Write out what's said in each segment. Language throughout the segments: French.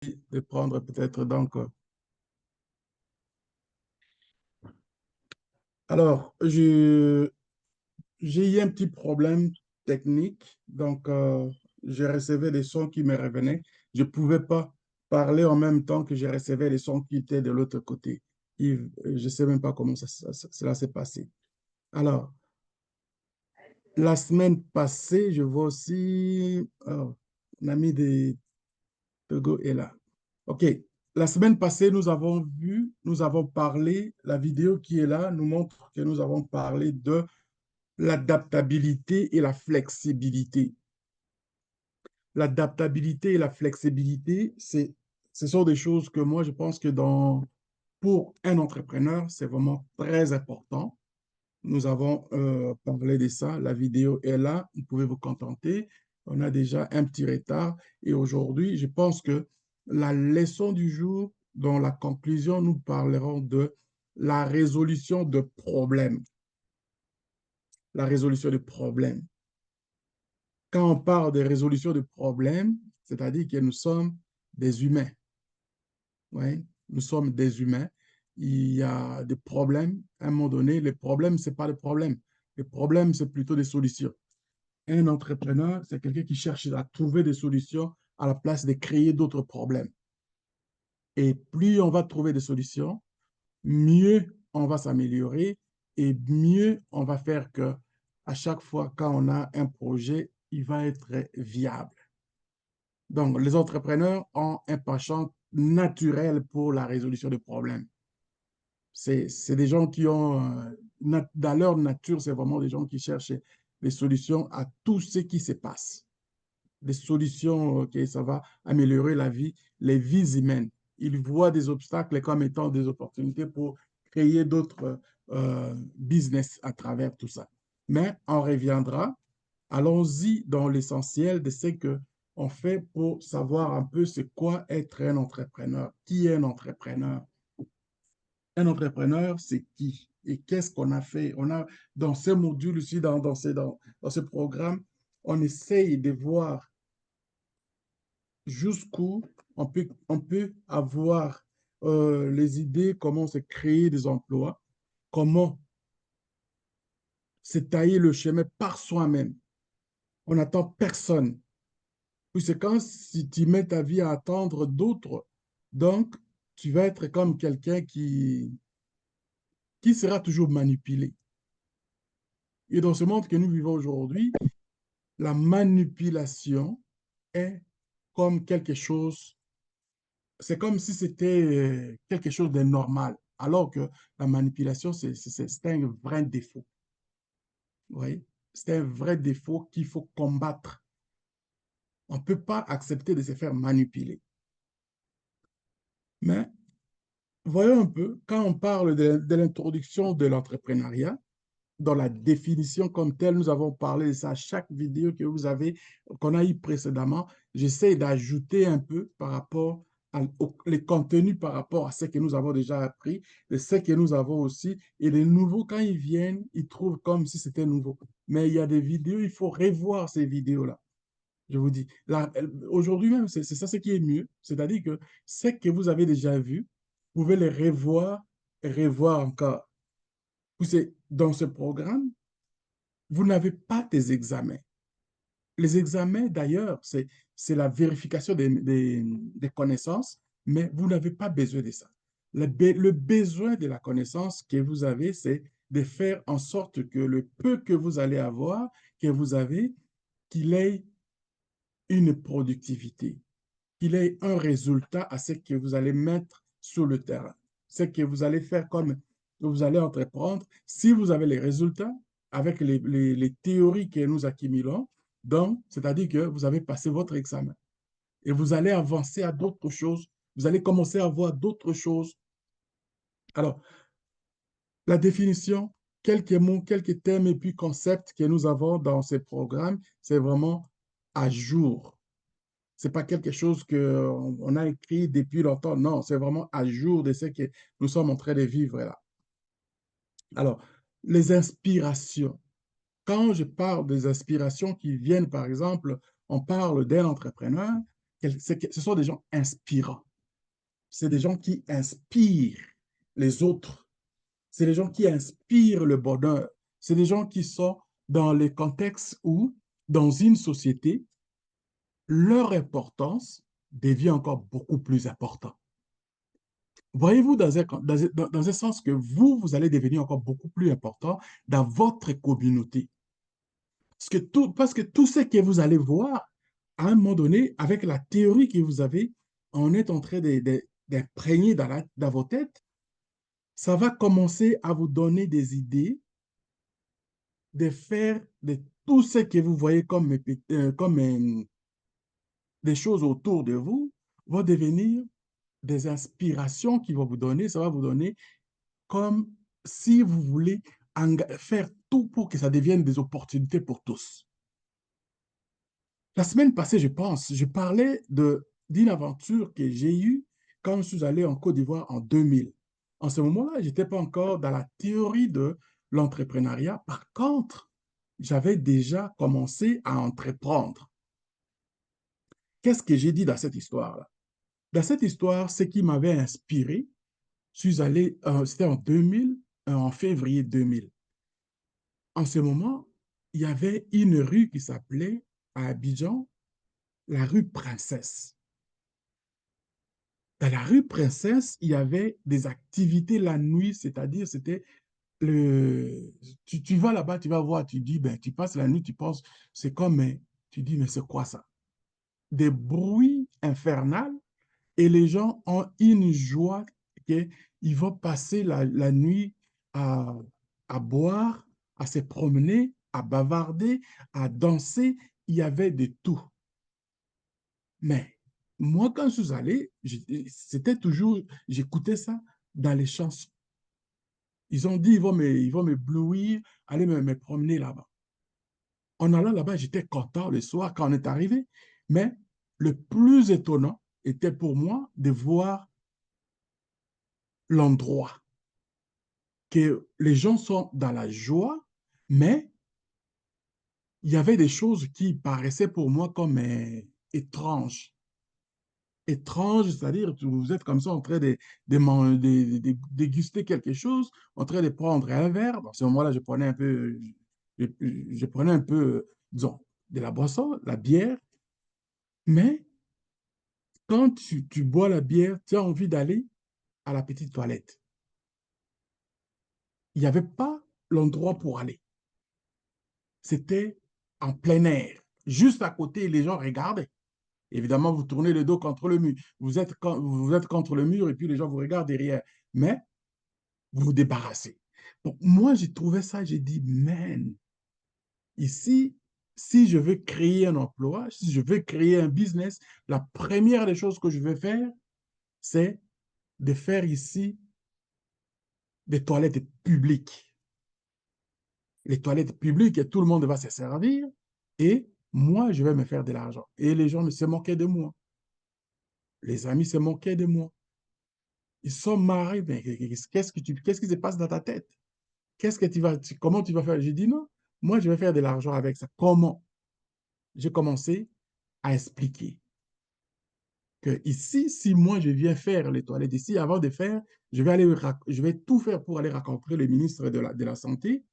de prendre peut-être donc. Alors, j'ai eu un petit problème technique, donc je recevais des sons qui me revenaient. Je ne pouvais pas parler en même temps que je recevais les sons qui étaient de l'autre côté. Je ne sais même pas comment cela s'est passé. Alors, la semaine passée, je vois aussi, mon ami de Togo est là. OK. La semaine passée, nous avons parlé, la vidéo qui est là nous montre que nous avons parlé de l'adaptabilité et la flexibilité. L'adaptabilité et la flexibilité, ce sont des choses que moi, je pense que pour un entrepreneur, c'est vraiment très important. Nous avons parlé de ça. La vidéo est là. Vous pouvez vous contenter. On a déjà un petit retard. Et aujourd'hui, je pense que la leçon du jour, dans la conclusion, nous parlerons de la résolution de problèmes. La résolution de problèmes. Quand on parle de résolution de problèmes, c'est-à-dire que nous sommes des humains. Ouais, nous sommes des humains. Il y a des problèmes. À un moment donné, les problèmes, ce n'est pas des problèmes. Les problèmes, c'est plutôt des solutions. Un entrepreneur, c'est quelqu'un qui cherche à trouver des solutions à la place de créer d'autres problèmes. Et plus on va trouver des solutions, mieux on va s'améliorer et mieux on va faire que à chaque fois quand on a un projet, il va être viable. Donc, les entrepreneurs ont un penchant naturel pour la résolution des problèmes. C'est des gens qui ont, dans leur nature, c'est vraiment des gens qui cherchent des solutions à tout ce qui se passe. Des solutions, que ça va améliorer la vie, les vies humaines. Ils voient des obstacles comme étant des opportunités pour créer d'autres business à travers tout ça. Mais on reviendra. Allons-y dans l'essentiel de ce que on fait pour savoir un peu c'est quoi être un entrepreneur. Qui est un entrepreneur? Un entrepreneur, c'est qui? Et qu'est-ce qu'on a fait? On a, dans ce module ici, dans ce programme, on essaye de voir jusqu'où on peut avoir les idées, comment se créer des emplois, comment se tailler le chemin par soi-même. On n'attend personne. Puis c'est quand si tu mets ta vie à attendre d'autres, donc tu vas être comme quelqu'un qui sera toujours manipulé. Et dans ce monde que nous vivons aujourd'hui, la manipulation est comme quelque chose, c'est comme si c'était quelque chose de normal, alors que la manipulation, c'est un vrai défaut. Oui, c'est un vrai défaut qu'il faut combattre. On ne peut pas accepter de se faire manipuler. Mais voyons un peu, quand on parle de l'introduction de l'entrepreneuriat, dans la définition comme telle, nous avons parlé de ça à chaque vidéo que vous avez, qu'on a eu précédemment. J'essaie d'ajouter un peu par rapport les contenus par rapport à ce que nous avons déjà appris, de ce que nous avons aussi. Et les nouveaux, quand ils viennent, ils trouvent comme si c'était nouveau. Mais il y a des vidéos, il faut revoir ces vidéos-là. Je vous dis, aujourd'hui même, c'est ça ce qui est mieux. C'est-à-dire que ce que vous avez déjà vu, vous pouvez les revoir et revoir encore. Dans ce programme, vous n'avez pas des examens. Les examens, d'ailleurs, c'est la vérification des connaissances, mais vous n'avez pas besoin de ça. Le besoin de la connaissance que vous avez, c'est de faire en sorte que le peu que vous allez avoir, que vous avez, qu'il ait une productivité, qu'il ait un résultat à ce que vous allez mettre sur le terrain, ce que vous allez faire comme vous allez entreprendre. Si vous avez les résultats avec les théories que nous accumulons, donc, c'est-à-dire que vous avez passé votre examen et vous allez avancer à d'autres choses, vous allez commencer à voir d'autres choses. Alors, la définition, quelques mots, quelques thèmes et puis concepts que nous avons dans ces programmes, c'est vraiment à jour. C'est pas quelque chose qu'on a écrit depuis longtemps. Non, c'est vraiment à jour de ce que nous sommes en train de vivre là. Alors, les inspirations. Quand je parle des inspirations qui viennent, par exemple, on parle d'un entrepreneur, ce sont des gens inspirants. C'est des gens qui inspirent les autres. C'est des gens qui inspirent le bonheur. C'est des gens qui sont dans les contextes où, dans une société, leur importance devient encore beaucoup plus importante. Voyez-vous dans un sens que vous allez devenir encore beaucoup plus important dans votre communauté. Parce que tout ce que vous allez voir, à un moment donné, avec la théorie que vous avez, on est en train d'imprégner dans vos têtes, ça va commencer à vous donner des idées de faire de tout ce que vous voyez comme des choses autour de vous, vont devenir des inspirations qui vont vous donner, ça va vous donner comme si vous voulez faire tout pour que ça devienne des opportunités pour tous. La semaine passée, je pense, je parlais d'une aventure que j'ai eue quand je suis allé en Côte d'Ivoire en 2000. En ce moment-là, je n'étais pas encore dans la théorie de l'entrepreneuriat. Par contre, j'avais déjà commencé à entreprendre. Qu'est-ce que j'ai dit dans cette histoire-là? Dans cette histoire, ce qui m'avait inspiré, je suis allé, c'était en 2000, en février 2000. En ce moment, il y avait une rue qui s'appelait, à Abidjan, la rue Princesse. Dans la rue Princesse, il y avait des activités la nuit, c'est-à-dire c'était le... Tu vas là-bas, tu vas voir, tu dis, ben, tu passes la nuit, tu penses, c'est comme, mais, tu dis, mais c'est quoi ça? Des bruits infernaux et les gens ont une joie qu'ils vont passer la nuit à, à boire, à se promener, à bavarder, à danser. Il y avait de tout. Mais moi, quand je suis allé, c'était toujours, j'écoutais ça dans les chansons. Ils ont dit, ils vont m'éblouir, aller me promener là-bas. En allant là-bas, j'étais content le soir quand on est arrivé. Mais le plus étonnant était pour moi de voir l'endroit, que les gens sont dans la joie, mais il y avait des choses qui paraissaient pour moi comme étranges. Étranges, c'est-à-dire vous êtes comme ça en train de déguster quelque chose, en train de prendre un verre. À ce moment-là, je prenais un peu, disons, de la boisson, la bière, mais quand tu bois la bière, tu as envie d'aller à la petite toilette. Il n'y avait pas l'endroit pour aller. C'était en plein air. Juste à côté, les gens regardaient. Évidemment, vous tournez le dos contre le mur. Vous êtes contre le mur et puis les gens vous regardent derrière. Mais vous vous débarrassez. Donc, moi, j'ai trouvé ça, j'ai dit, man, ici, si je veux créer un emploi, si je veux créer un business, la première des choses que je vais faire, c'est de faire ici des toilettes publiques. Les toilettes publiques et tout le monde va se servir et moi, je vais me faire de l'argent. Et les gens se moquaient de moi. Les amis se moquaient de moi. Ils sont marrés. Mais qu'est-ce qui se passe dans ta tête? Comment tu vas faire? J'ai dit non. Moi, je vais faire de l'argent avec ça. Comment? J'ai commencé à expliquer que ici, si moi je viens faire les toilettes ici, avant de faire, je vais tout faire pour aller rencontrer le ministre de la Santé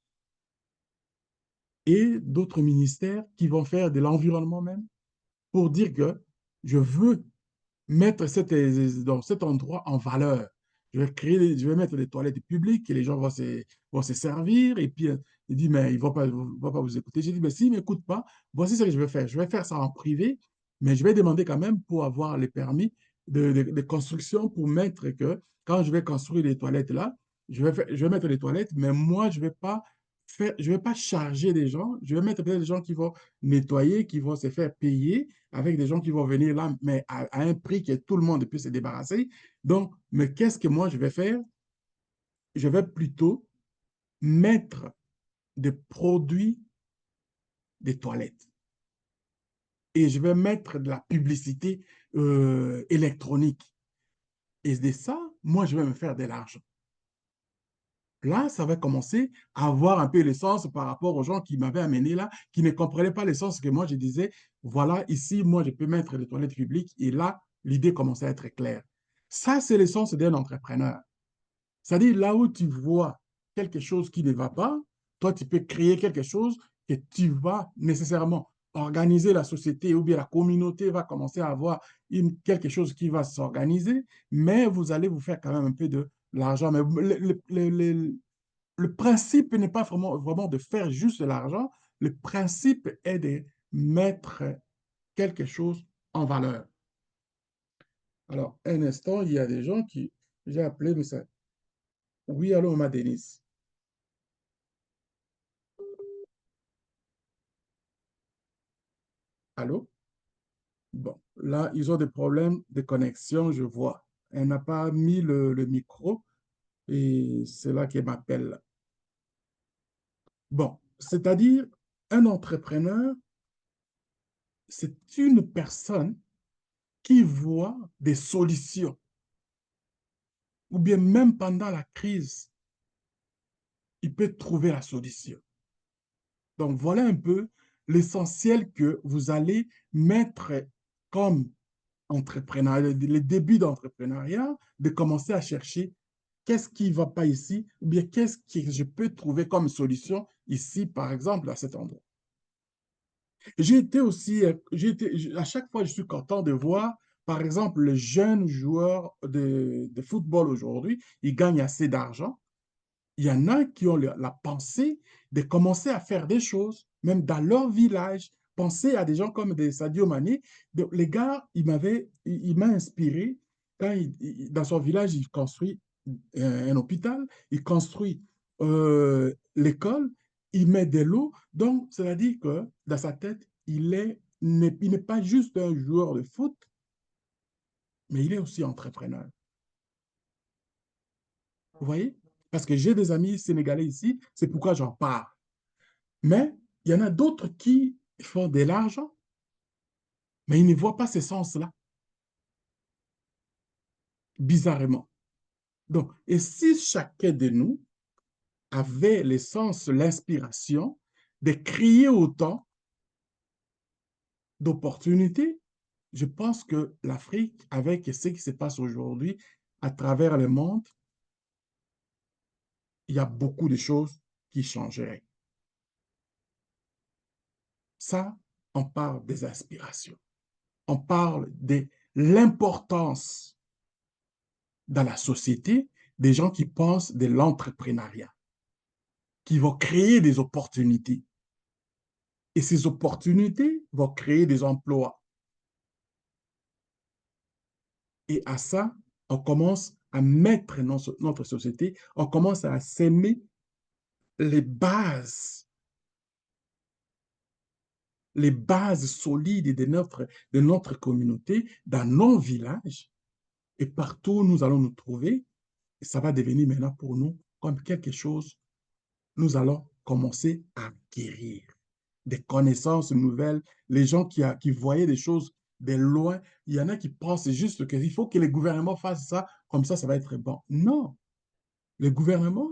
et d'autres ministères qui vont faire de l'environnement même pour dire que je veux mettre dans cet endroit en valeur. Je vais mettre des toilettes publiques et les gens vont se servir. Et puis, il dit, mais ils ne vont pas vous écouter. J'ai dit, mais s'ils ne m'écoutent pas, voici ce que je vais faire. Je vais faire ça en privé, mais je vais demander quand même pour avoir les permis de construction pour mettre que quand je vais construire les toilettes là, je vais mettre les toilettes, mais moi, je vais pas charger des gens. Je vais mettre peut-être des gens qui vont nettoyer, qui vont se faire payer avec des gens qui vont venir là, mais à un prix que tout le monde puisse se débarrasser. Donc, mais qu'est-ce que moi je vais faire? Je vais plutôt mettre des produits des toilettes et je vais mettre de la publicité électronique. Et de ça, moi, je vais me faire de l'argent. Là, ça va commencer à avoir un peu l'essence par rapport aux gens qui m'avaient amené là, qui ne comprenaient pas l'essence que moi je disais. voilà, ici, moi, je peux mettre les toilettes publiques. Et là, l'idée commence à être claire. Ça, c'est l'essence d'un entrepreneur. C'est-à-dire, là où tu vois quelque chose qui ne va pas, toi, tu peux créer quelque chose que tu vas nécessairement organiser la société ou bien la communauté va commencer à avoir quelque chose qui va s'organiser, mais vous allez vous faire quand même un peu de l'argent. Mais le principe n'est pas vraiment de faire juste de l'argent. Le principe est de mettre quelque chose en valeur. Alors, un instant, il y a des gens qui, j'ai appelé, mais ça. Oui, allô, ma Denise. Allô? Bon, là, ils ont des problèmes de connexion, je vois. Elle n'a pas mis le micro et c'est là qu'elle m'appelle. Bon, c'est-à-dire, un entrepreneur, c'est une personne qui voit des solutions, ou bien même pendant la crise, il peut trouver la solution. Donc, voilà un peu l'essentiel que vous allez mettre comme entrepreneuriat, les débuts d'entrepreneuriat, de commencer à chercher qu'est-ce qui ne va pas ici, ou bien qu'est-ce que je peux trouver comme solution ici, par exemple, à cet endroit. J'ai été aussi, à chaque fois, je suis content de voir, par exemple, les jeunes joueurs de football aujourd'hui, ils gagnent assez d'argent. Il y en a qui ont la pensée de commencer à faire des choses, même dans leur village. Pensez à des gens comme des Sadio Mané. Les gars, il m'a inspiré quand dans son village, il construit un hôpital, il construit l'école, il met de l'eau. Donc, c'est-à-dire que dans sa tête, il n'est pas juste un joueur de foot, mais il est aussi entrepreneur. Vous voyez? Parce que j'ai des amis sénégalais ici, c'est pourquoi j'en parle. Mais il y en a d'autres qui font de l'argent, mais ils ne voient pas ce sens-là, bizarrement. Donc, et si chacun de nous avait l'essence, l'inspiration de créer autant d'opportunités, je pense que l'Afrique, avec ce qui se passe aujourd'hui à travers le monde, il y a beaucoup de choses qui changeraient. Ça, on parle des aspirations. On parle de l'importance dans la société des gens qui pensent de l'entrepreneuriat, qui vont créer des opportunités. Et ces opportunités vont créer des emplois. Et à ça, on commence à mettre notre société, on commence à s'aimer les les bases solides de notre communauté, dans nos villages et partout où nous allons nous trouver. Et ça va devenir maintenant pour nous comme quelque chose, nous allons commencer à acquérir des connaissances nouvelles. Les gens qui voyaient des choses de loin, il y en a qui pensent juste qu'il faut que les gouvernements fassent ça, comme ça va être bon. Non, le gouvernement,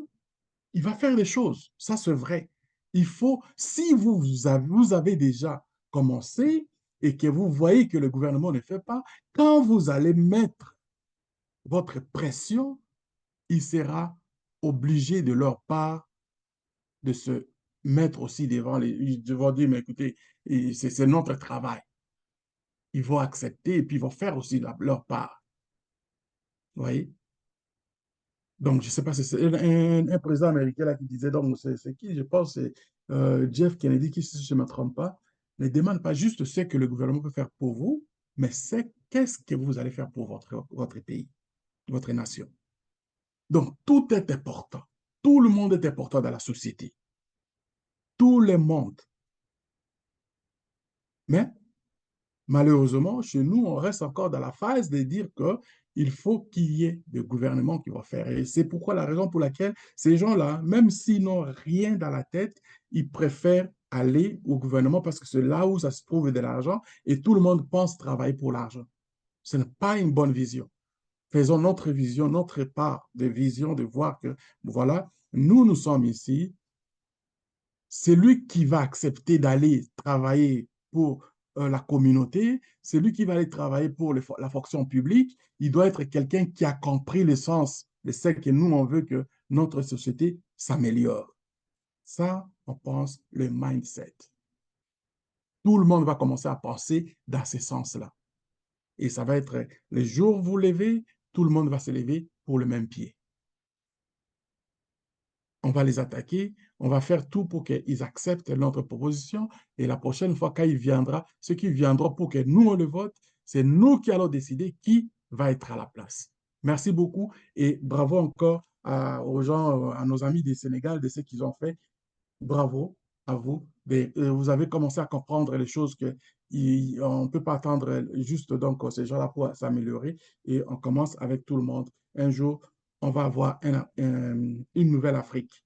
il va faire des choses. Ça, c'est vrai. Il faut, si vous avez déjà commencé et que vous voyez que le gouvernement ne fait pas, quand vous allez mettre votre pression, il sera obligé de leur part de se mettre aussi devant ils vont dire, mais écoutez, c'est notre travail. Ils vont accepter et puis ils vont faire aussi leur part. Vous voyez? Donc, je ne sais pas, c'est un président américain là, qui disait, donc, c'est qui, je pense, c'est Jeff Kennedy, qui, si je ne me trompe pas, ne demande pas juste ce que le gouvernement peut faire pour vous, mais c'est qu'est-ce que vous allez faire pour votre pays, votre nation. Donc, tout est important. Tout le monde est important dans la société. Tout le monde. Mais malheureusement, chez nous, on reste encore dans la phase de dire qu'il faut qu'il y ait des gouvernements qui vont faire. Et c'est pourquoi la raison pour laquelle ces gens-là, même s'ils n'ont rien dans la tête, ils préfèrent aller au gouvernement parce que c'est là où ça se trouve de l'argent et tout le monde pense travailler pour l'argent. Ce n'est pas une bonne vision. Faisons notre vision, notre part de vision, de voir que, voilà, nous sommes ici. C'est lui qui va accepter d'aller travailler pour la communauté, celui qui va aller travailler pour la fonction publique, il doit être quelqu'un qui a compris le sens de ce que nous, on veut que notre société s'améliore. Ça, on pense le mindset. Tout le monde va commencer à penser dans ce sens-là. Et ça va être le jour où vous levez, tout le monde va se lever pour le même pied. On va les attaquer, on va faire tout pour qu'ils acceptent notre proposition. Et la prochaine fois, quand il viendra, ceux qui viendront pour que nous, on le vote, c'est nous qui allons décider qui va être à la place. Merci beaucoup et bravo encore aux gens, à nos amis du Sénégal, de ce qu'ils ont fait. Bravo à vous. Vous avez commencé à comprendre les choses que on ne peut pas attendre juste donc ces gens-là pour s'améliorer et on commence avec tout le monde. Un jour, on va avoir une nouvelle Afrique.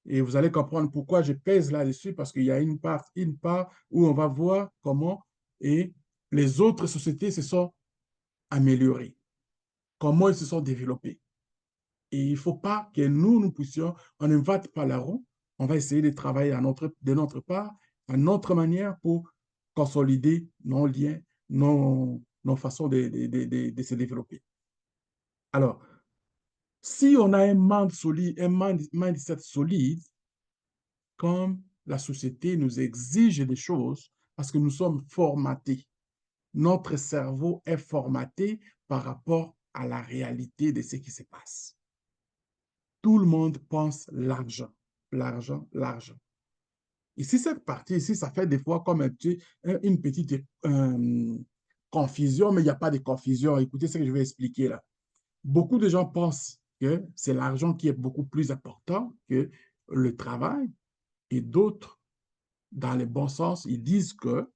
Et vous allez comprendre pourquoi je pèse là-dessus, parce qu'il y a une part où on va voir comment et les autres sociétés se sont améliorées, comment ils se sont développés. Et il ne faut pas que nous puissions, on n'invente pas la roue, on va essayer de travailler de notre part, à notre manière pour consolider nos liens, nos façons de se développer. Alors, si on a un mindset solide, comme la société nous exige des choses, parce que nous sommes formatés, notre cerveau est formaté par rapport à la réalité de ce qui se passe. Tout le monde pense l'argent, l'argent, l'argent. Ici, cette partie ici, ça fait des fois comme une petite confusion, mais il n'y a pas de confusion. Écoutez ce que je vais expliquer là. Beaucoup de gens pensent que c'est l'argent qui est beaucoup plus important que le travail, et d'autres, dans le bon sens, ils disent que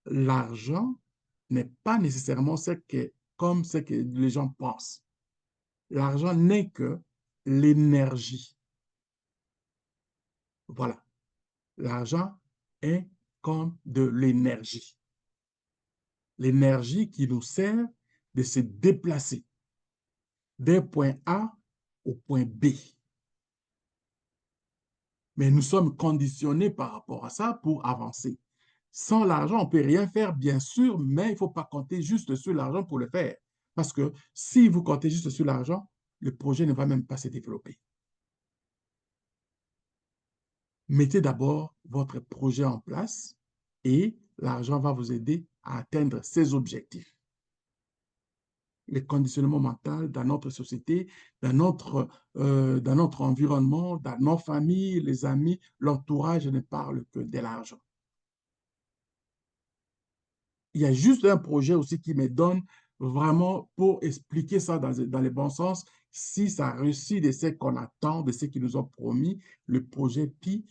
l'argent n'est pas nécessairement comme ce que les gens pensent. L'argent n'est que l'énergie. Voilà. L'argent est comme de l'énergie. L'énergie qui nous sert de se déplacer d'un point A au point B. Mais nous sommes conditionnés par rapport à ça pour avancer. Sans l'argent, on ne peut rien faire, bien sûr, mais il ne faut pas compter juste sur l'argent pour le faire. Parce que si vous comptez juste sur l'argent, le projet ne va même pas se développer. Mettez d'abord votre projet en place et l'argent va vous aider à atteindre ces objectifs. Les conditionnements mentaux dans notre société, dans notre environnement, dans nos familles, les amis, l'entourage ne parle que de l'argent. Il y a juste un projet aussi qui me donne vraiment pour expliquer ça dans les bons sens. Si ça réussit de ce qu'on attend, de ce qu'ils nous ont promis, le projet PI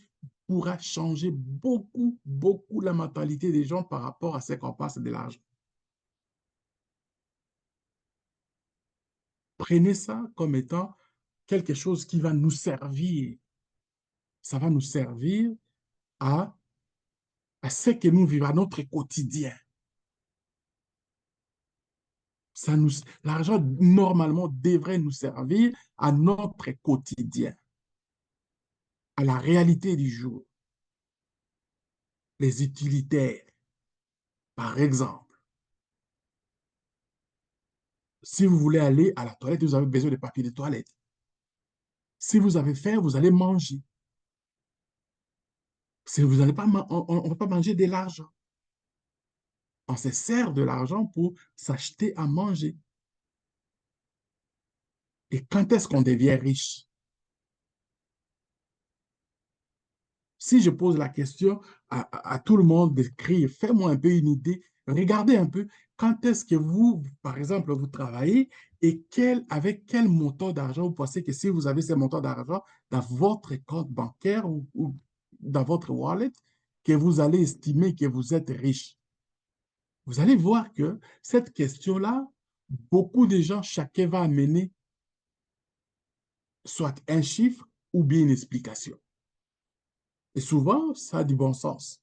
pourra changer beaucoup, beaucoup la mentalité des gens par rapport à ce qu'on passe de l'argent. Prenez ça comme étant quelque chose qui va nous servir. Ça va nous servir à, ce que nous vivons, à notre quotidien. L'argent, normalement, devrait nous servir à notre quotidien, à la réalité du jour. Les utilitaires, par exemple. Si vous voulez aller à la toilette, vous avez besoin de papier de toilette. Si vous avez faim, vous allez manger. Si vous n'allez pas, on ne va pas manger de l'argent. On se sert de l'argent pour s'acheter à manger. Et quand est-ce qu'on devient riche? Si je pose la question à tout le monde d'écrire, fais-moi un peu une idée, regardez un peu, quand est-ce que vous, par exemple, vous travaillez et avec quel montant d'argent vous pensez que si vous avez ce montant d'argent dans votre compte bancaire ou dans votre wallet, que vous allez estimer que vous êtes riche. Vous allez voir que cette question-là, beaucoup de gens, chacun va amener soit un chiffre ou bien une explication. Et souvent, ça a du bon sens.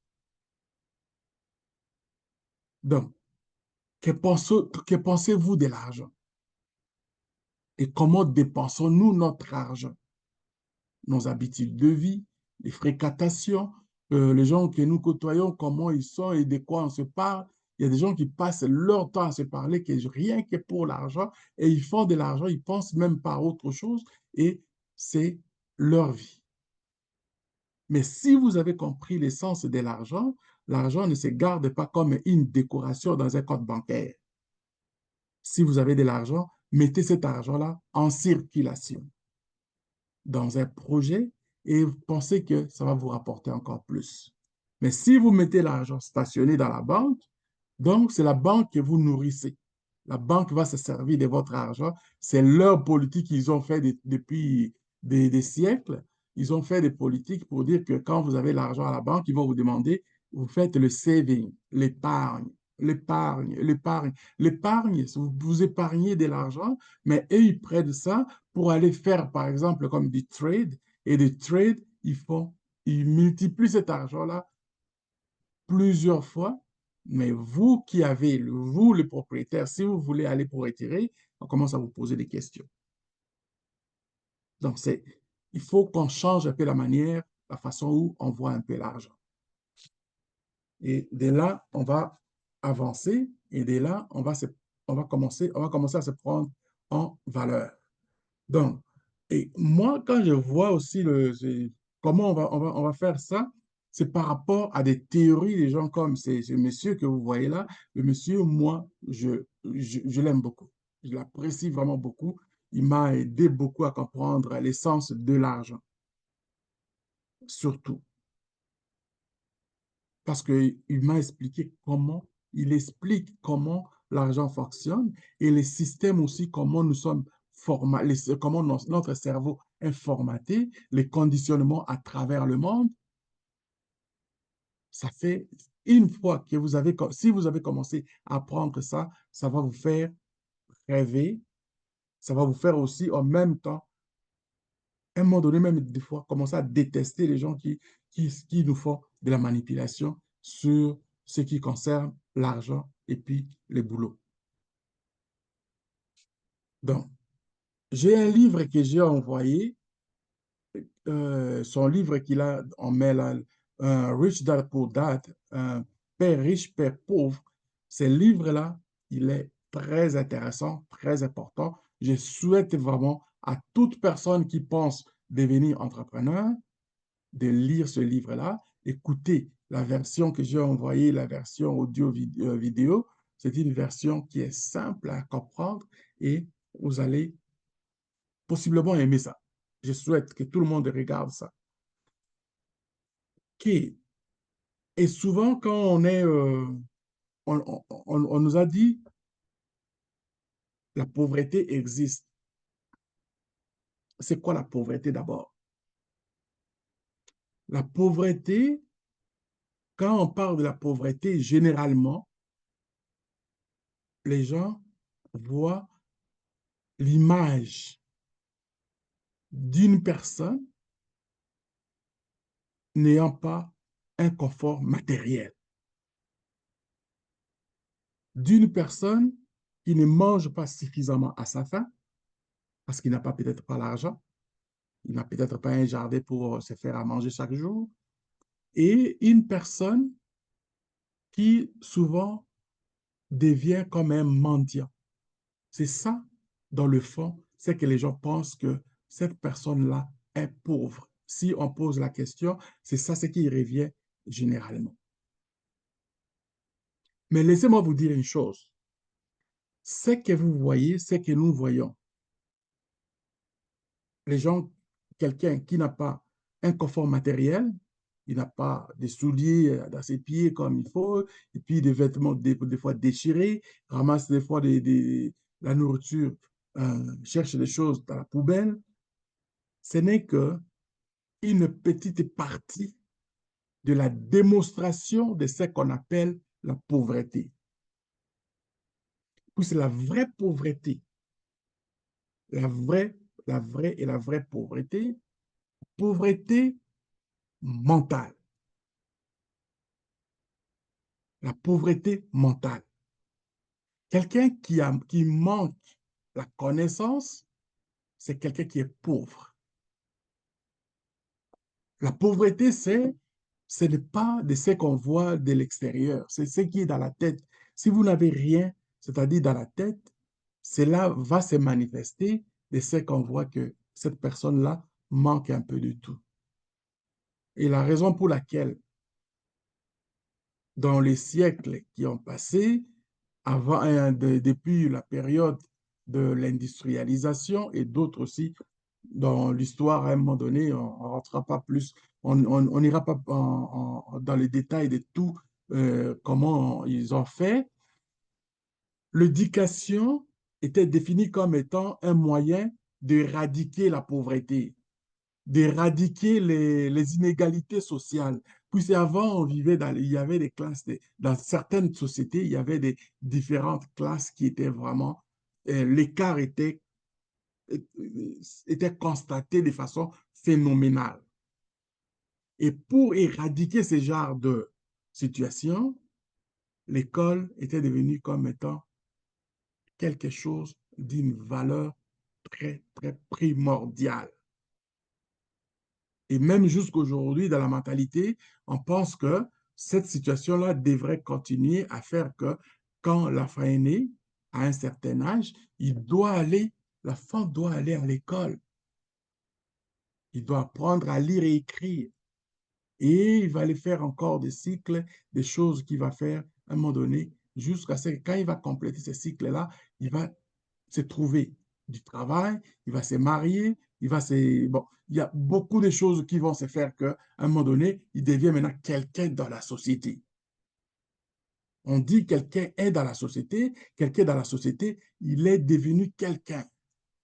Donc, que pensez-vous de l'argent? Et comment dépensons-nous notre argent? Nos habitudes de vie, les fréquentations, les gens que nous côtoyons, comment ils sont et de quoi on se parle. Il y a des gens qui passent leur temps à se parler que rien que pour l'argent et ils font de l'argent, ils pensent même pas à autre chose et c'est leur vie. Mais si vous avez compris l'essence de l'argent, l'argent ne se garde pas comme une décoration dans un compte bancaire. Si vous avez de l'argent, mettez cet argent-là en circulation dans un projet et vous pensez que ça va vous rapporter encore plus. Mais si vous mettez l'argent stationné dans la banque, donc c'est la banque que vous nourrissez. La banque va se servir de votre argent. C'est leur politique qu'ils ont fait depuis des siècles. Ils ont fait des politiques pour dire que quand vous avez l'argent à la banque, ils vont vous demander, vous faites le saving, l'épargne, l'épargne, l'épargne. L'épargne, vous épargnez de l'argent, mais eux, ils prennent ça pour aller faire, par exemple, comme du trade. Et du trade, ils multiplient cet argent-là plusieurs fois. Mais vous qui avez, vous, le propriétaire, si vous voulez aller pour retirer, on commence à vous poser des questions. Donc, il faut qu'on change un peu la manière, la façon où on voit un peu l'argent. Et de là, on va avancer et de là, on va commencer à se prendre en valeur. Donc, et moi, quand je vois aussi comment on va faire ça, c'est par rapport à des théories des gens comme ce monsieur que vous voyez là. Le monsieur, moi, je l'aime beaucoup. Je l'apprécie vraiment beaucoup. Il m'a aidé beaucoup à comprendre l'essence de l'argent, surtout. Parce qu'il m'a expliqué il explique comment l'argent fonctionne et les systèmes aussi, comment nous sommes formatés, comment notre cerveau est formaté, les conditionnements à travers le monde. Ça fait une fois que si vous avez commencé à apprendre ça, ça va vous faire rêver, ça va vous faire aussi en même temps, à un moment donné, même des fois, commencer à détester les gens qui nous font de la manipulation sur ce qui concerne l'argent et puis les boulots. Donc, j'ai un livre que j'ai envoyé, son livre qu'il a en mail, Rich Dad Poor Dad, Père riche, Père pauvre. Ce livre-là, il est très intéressant, très important. Je souhaite vraiment à toute personne qui pense devenir entrepreneur de lire ce livre-là, écouter la version que j'ai envoyée, la version audio-vidéo. C'est une version qui est simple à comprendre et vous allez possiblement aimer ça. Je souhaite que tout le monde regarde ça. OK. Et souvent, quand on nous a dit la pauvreté existe. C'est quoi la pauvreté d'abord? La pauvreté, quand on parle de la pauvreté, généralement, les gens voient l'image d'une personne n'ayant pas un confort matériel, d'une personne qui ne mange pas suffisamment à sa faim, parce qu'il n'a pas peut-être pas l'argent, il n'a peut-être pas un jardin pour se faire à manger chaque jour, et une personne qui souvent devient comme un mendiant. C'est ça, dans le fond, c'est que les gens pensent que cette personne-là est pauvre. Si on pose la question, c'est ça ce qui revient généralement. Mais laissez-moi vous dire une chose. Ce que vous voyez, ce que nous voyons. Les gens, quelqu'un qui n'a pas un confort matériel, il n'a pas des souliers dans ses pieds comme il faut, et puis des vêtements des fois déchirés, ramasse des fois la nourriture, cherche des choses dans la poubelle. Ce n'est que une petite partie de la démonstration de ce qu'on appelle la pauvreté. Puis c'est la vraie pauvreté, la vraie, la vraie pauvreté, pauvreté mentale. La pauvreté mentale. Quelqu'un qui manque la connaissance, c'est quelqu'un qui est pauvre. La pauvreté, c'est ce n'est pas de ce qu'on voit de l'extérieur, c'est ce qui est dans la tête. Si vous n'avez rien, c'est-à-dire dans la tête, cela va se manifester de ce qu'on voit que cette personne-là manque un peu de tout. Et la raison pour laquelle, dans les siècles qui ont passé, depuis la période de l'industrialisation et d'autres aussi, dans l'histoire, à un moment donné, on ne rentrera pas plus, on n'ira pas dans les détails de tout, comment ils ont fait. L'éducation était définie comme étant un moyen d'éradiquer la pauvreté, d'éradiquer les inégalités sociales. Puis avant, il y avait des classes, dans certaines sociétés, il y avait des différentes classes qui étaient vraiment, l'écart était constaté de façon phénoménale. Et pour éradiquer ce genre de situation, l'école était devenue comme étant quelque chose d'une valeur très, très primordiale. Et même jusqu'aujourd'hui, dans la mentalité, on pense que cette situation-là devrait continuer à faire que quand l'enfant est né, à un certain âge, l'enfant doit aller à l'école. Il doit apprendre à lire et écrire. Et il va aller faire encore des cycles, des choses qu'il va faire à un moment donné, jusqu'à ce que quand il va compléter ces cycles-là, il va se trouver du travail, il va se marier, Bon, il y a beaucoup de choses qui vont se faire qu'à un moment donné, il devient maintenant quelqu'un dans la société. On dit quelqu'un est dans la société, il est devenu quelqu'un.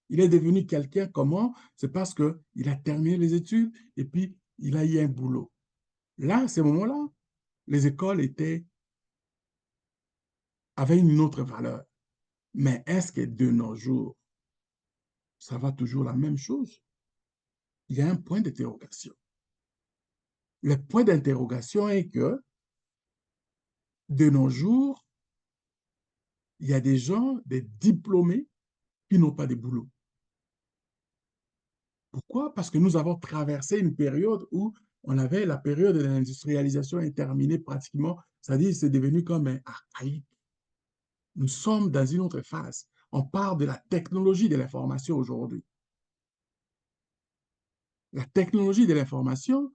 Il est devenu quelqu'un comment? C'est parce qu'il a terminé les études et puis il a eu un boulot. Là, à ce moment-là, les écoles avaient une autre valeur. Mais est-ce que de nos jours, ça va toujours la même chose? Il y a un point d'interrogation. Le point d'interrogation est que de nos jours, il y a des gens, des diplômés, qui n'ont pas de boulot. Pourquoi? Parce que nous avons traversé une période où on avait la période de l'industrialisation est terminée pratiquement, c'est-à-dire c'est devenu comme un archaïque. Nous sommes dans une autre phase. On parle de la technologie de l'information aujourd'hui. La technologie de l'information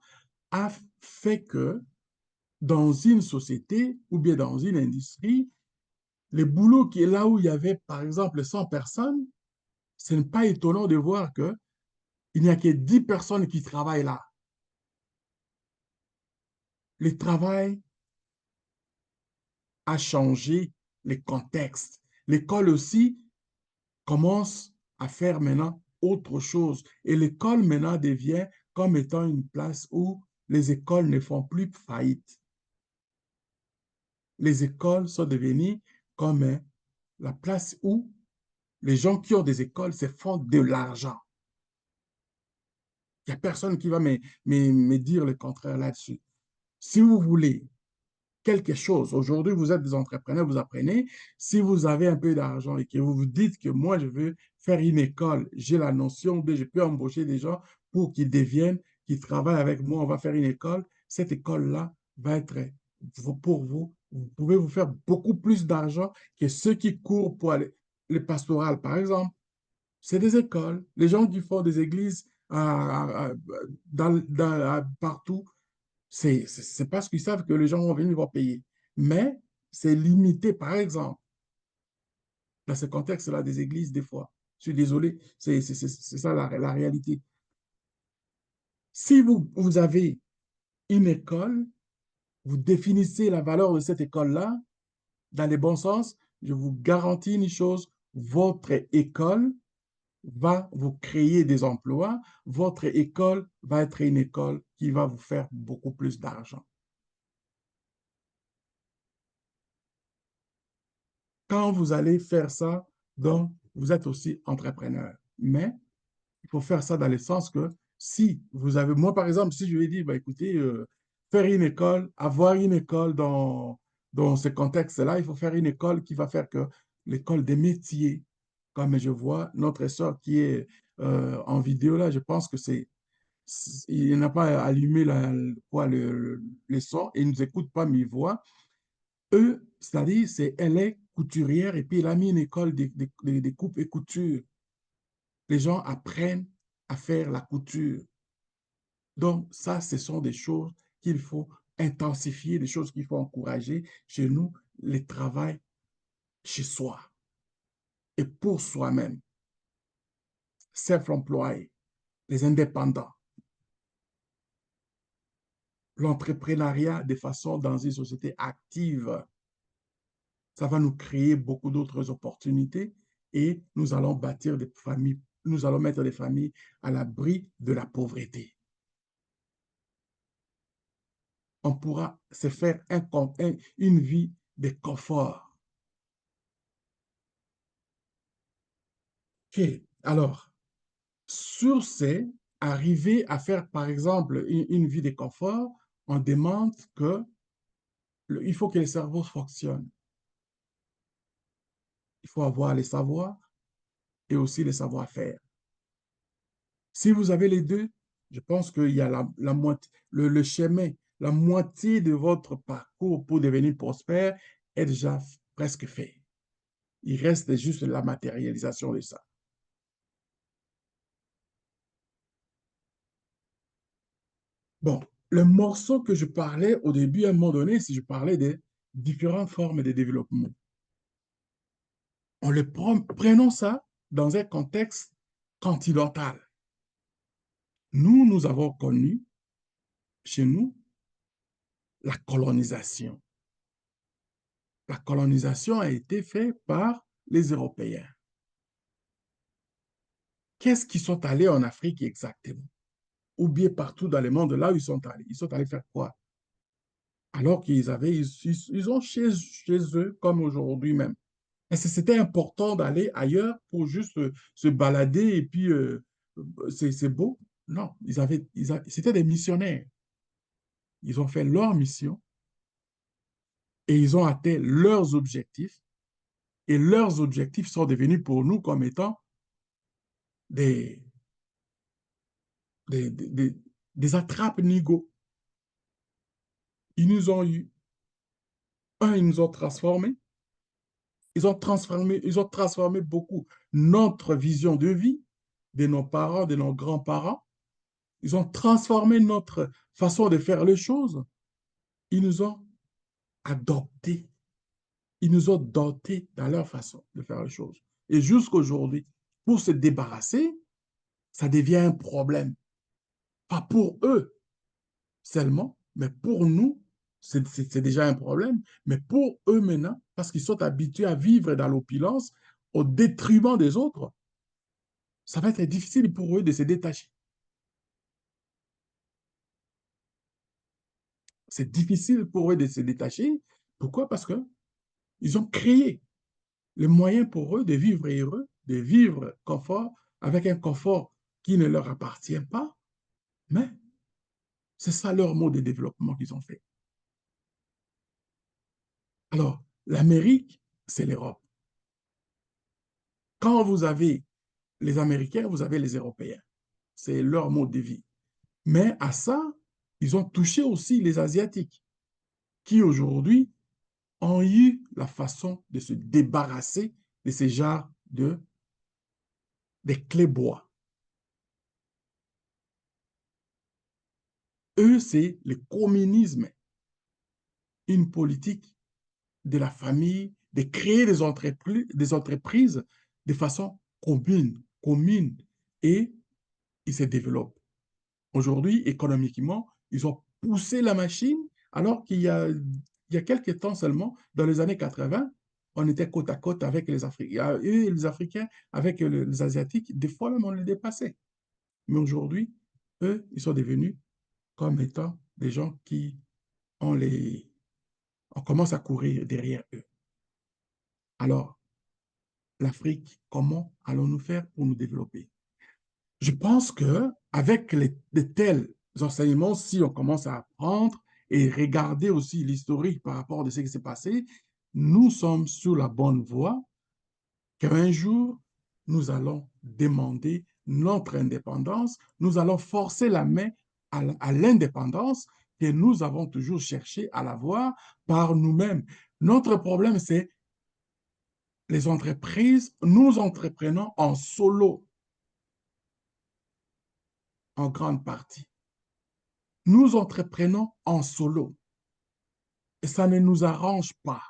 a fait que dans une société ou bien dans une industrie, le boulot qui est là où il y avait, par exemple, 100 personnes, ce n'est pas étonnant de voir qu'il n'y a que 10 personnes qui travaillent là. Le travail a changé les contextes. L'école aussi commence à faire maintenant autre chose. Et l'école maintenant devient comme étant une place où les écoles ne font plus faillite. Les écoles sont devenues comme la place où les gens qui ont des écoles se font de l'argent. Il n'y a personne qui va me dire le contraire là-dessus. Si vous voulez quelque chose, aujourd'hui vous êtes des entrepreneurs, vous apprenez, si vous avez un peu d'argent et que vous vous dites que moi je veux faire une école, j'ai la notion de je peux embaucher des gens pour qu'ils deviennent, qu'ils travaillent avec moi, on va faire une école, cette école-là va être pour vous, vous pouvez vous faire beaucoup plus d'argent que ceux qui courent pour aller, le pastoral par exemple. C'est des écoles. Les gens qui font des églises partout, c'est parce qu'ils savent que les gens vont venir, ils vont payer. Mais c'est limité, par exemple, dans ce contexte-là des églises, des fois. Je suis désolé, c'est ça la réalité. Si vous avez une école, vous définissez la valeur de cette école-là dans les bons sens, je vous garantis une chose, votre école va vous créer des emplois, votre école va être une école qui va vous faire beaucoup plus d'argent. Quand vous allez faire ça, donc, vous êtes aussi entrepreneur. Mais il faut faire ça dans le sens que si vous avez, moi par exemple, si je lui dis, bah, écoutez, faire une école, avoir une école dans ce contexte-là, il faut faire une école qui va faire que l'école des métiers, comme je vois notre sœur qui est en vidéo là, je pense que Il n'a pas allumé les sons et il ne nous écoute pas mes voix. Eux, c'est-à-dire, elle est couturière et puis elle a mis une école des coupes et coutures. Les gens apprennent à faire la couture. Donc, ça, ce sont des choses qu'il faut intensifier, des choses qu'il faut encourager chez nous, les travail chez soi et pour soi-même, self-employé, les indépendants, l'entrepreneuriat de façon dans une société active. Ça va nous créer beaucoup d'autres opportunités et nous allons bâtir des familles, nous allons mettre des familles à l'abri de la pauvreté. On pourra se faire une vie de confort. OK. Alors, sur ces, arriver à faire, par exemple, une vie de confort, on demande que il faut que le cerveau fonctionne. Il faut avoir les savoirs et aussi les savoir-faire. Si vous avez les deux, je pense qu'il y a la moitié, le chemin, la moitié de votre parcours pour devenir prospère est déjà presque fait. Il reste juste la matérialisation de ça. Bon, le morceau que je parlais au début, à un moment donné, si je parlais des différentes formes de développement, prenons ça dans un contexte continental. Nous avons connu chez nous la colonisation. La colonisation a été faite par les Européens. Qu'est-ce qu'ils sont allés en Afrique exactement? Ou bien partout dans le monde, là où ils sont allés. Ils sont allés faire quoi? Alors ils ont chez eux, comme aujourd'hui même. Est-ce que c'était important d'aller ailleurs pour juste se balader et puis c'est beau? Non, c'était des missionnaires. Ils ont fait leur mission et ils ont atteint leurs objectifs. Et leurs objectifs sont devenus pour nous comme étant des, des, des, des, des attrape-nigauds. Ils nous ont eu. Ils nous ont transformés. Ils ont transformé beaucoup notre vision de vie de nos parents, de nos grands-parents. Ils ont transformé notre façon de faire les choses. Ils nous ont adoptés. Ils nous ont dotés dans leur façon de faire les choses. Et jusqu'aujourd'hui, pour se débarrasser, ça devient un problème. Pas pour eux seulement, mais pour nous, c'est déjà un problème. Mais pour eux maintenant, parce qu'ils sont habitués à vivre dans l'opulence au détriment des autres, ça va être difficile pour eux de se détacher. C'est difficile pour eux de se détacher. Pourquoi? Parce qu'ils ont créé les moyens pour eux de vivre heureux, de vivre confort, avec un confort qui ne leur appartient pas, mais c'est ça leur mode de développement qu'ils ont fait. Alors, l'Amérique, c'est l'Europe. Quand vous avez les Américains, vous avez les Européens. C'est leur mode de vie. Mais à ça, ils ont touché aussi les Asiatiques, qui aujourd'hui ont eu la façon de se débarrasser de ces genres des clés bois. Eux, c'est le communisme, une politique de la famille, de créer des entreprises de façon commune, et ils se développent. Aujourd'hui, économiquement, ils ont poussé la machine, alors il y a quelques temps seulement, dans les années 80, on était côte à côte avec les Africains, et les Africains avec les Asiatiques, des fois même on les dépassait. Mais aujourd'hui, eux, ils sont devenus comme étant des gens qui on commence à courir derrière eux. Alors, l'Afrique, comment allons-nous faire pour nous développer? Je pense que avec de tels enseignements, si on commence à apprendre et regarder aussi l'historique par rapport à ce qui s'est passé, nous sommes sur la bonne voie, qu'un jour, nous allons demander notre indépendance, nous allons forcer la main à l'indépendance que nous avons toujours cherché à l'avoir par nous-mêmes. Notre problème, c'est les entreprises, nous entreprenons en solo, en grande partie. Nous entreprenons en solo et ça ne nous arrange pas.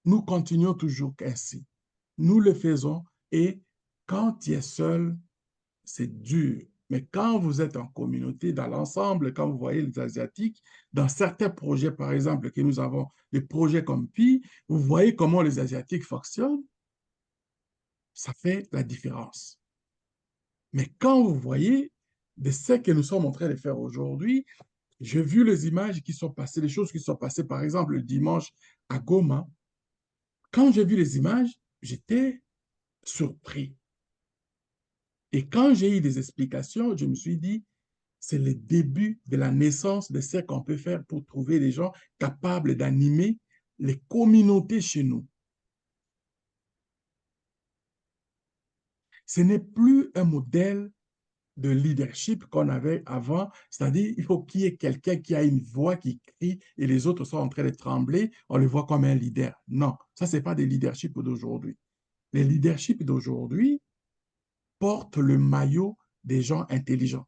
Nous continuons toujours ainsi. Nous le faisons et quand tu es seul, c'est dur. Mais quand vous êtes en communauté, dans l'ensemble, quand vous voyez les Asiatiques, dans certains projets, par exemple, que nous avons, des projets comme PI, vous voyez comment les Asiatiques fonctionnent, ça fait la différence. Mais quand vous voyez de ce que nous sommes en train de faire aujourd'hui, j'ai vu les images qui sont passées, les choses qui sont passées, par exemple, le dimanche à Goma. Quand j'ai vu les images, j'étais surpris. Et quand j'ai eu des explications, je me suis dit, c'est le début de la naissance de ce qu'on peut faire pour trouver des gens capables d'animer les communautés chez nous. Ce n'est plus un modèle de leadership qu'on avait avant, c'est-à-dire il faut qu'il y ait quelqu'un qui a une voix qui crie et les autres sont en train de trembler, on le voit comme un leader. Non, ça, ce n'est pas des leaderships d'aujourd'hui. Les leaderships d'aujourd'hui portent le maillot des gens intelligents,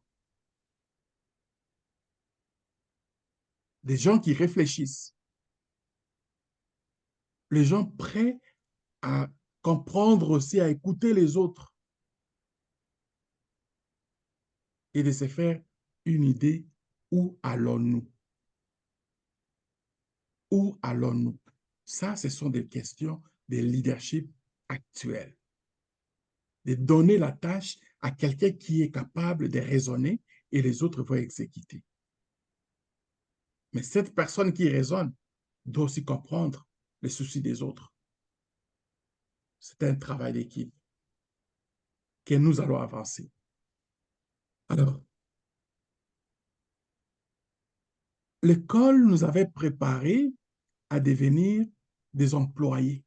des gens qui réfléchissent, les gens prêts à comprendre aussi, à écouter les autres et de se faire une idée où allons-nous? Où allons-nous? Ça, ce sont des questions de leadership actuel. De donner la tâche à quelqu'un qui est capable de raisonner et les autres vont exécuter. Mais cette personne qui raisonne doit aussi comprendre les soucis des autres. C'est un travail d'équipe que nous allons avancer. Alors, l'école nous avait préparés à devenir des employés.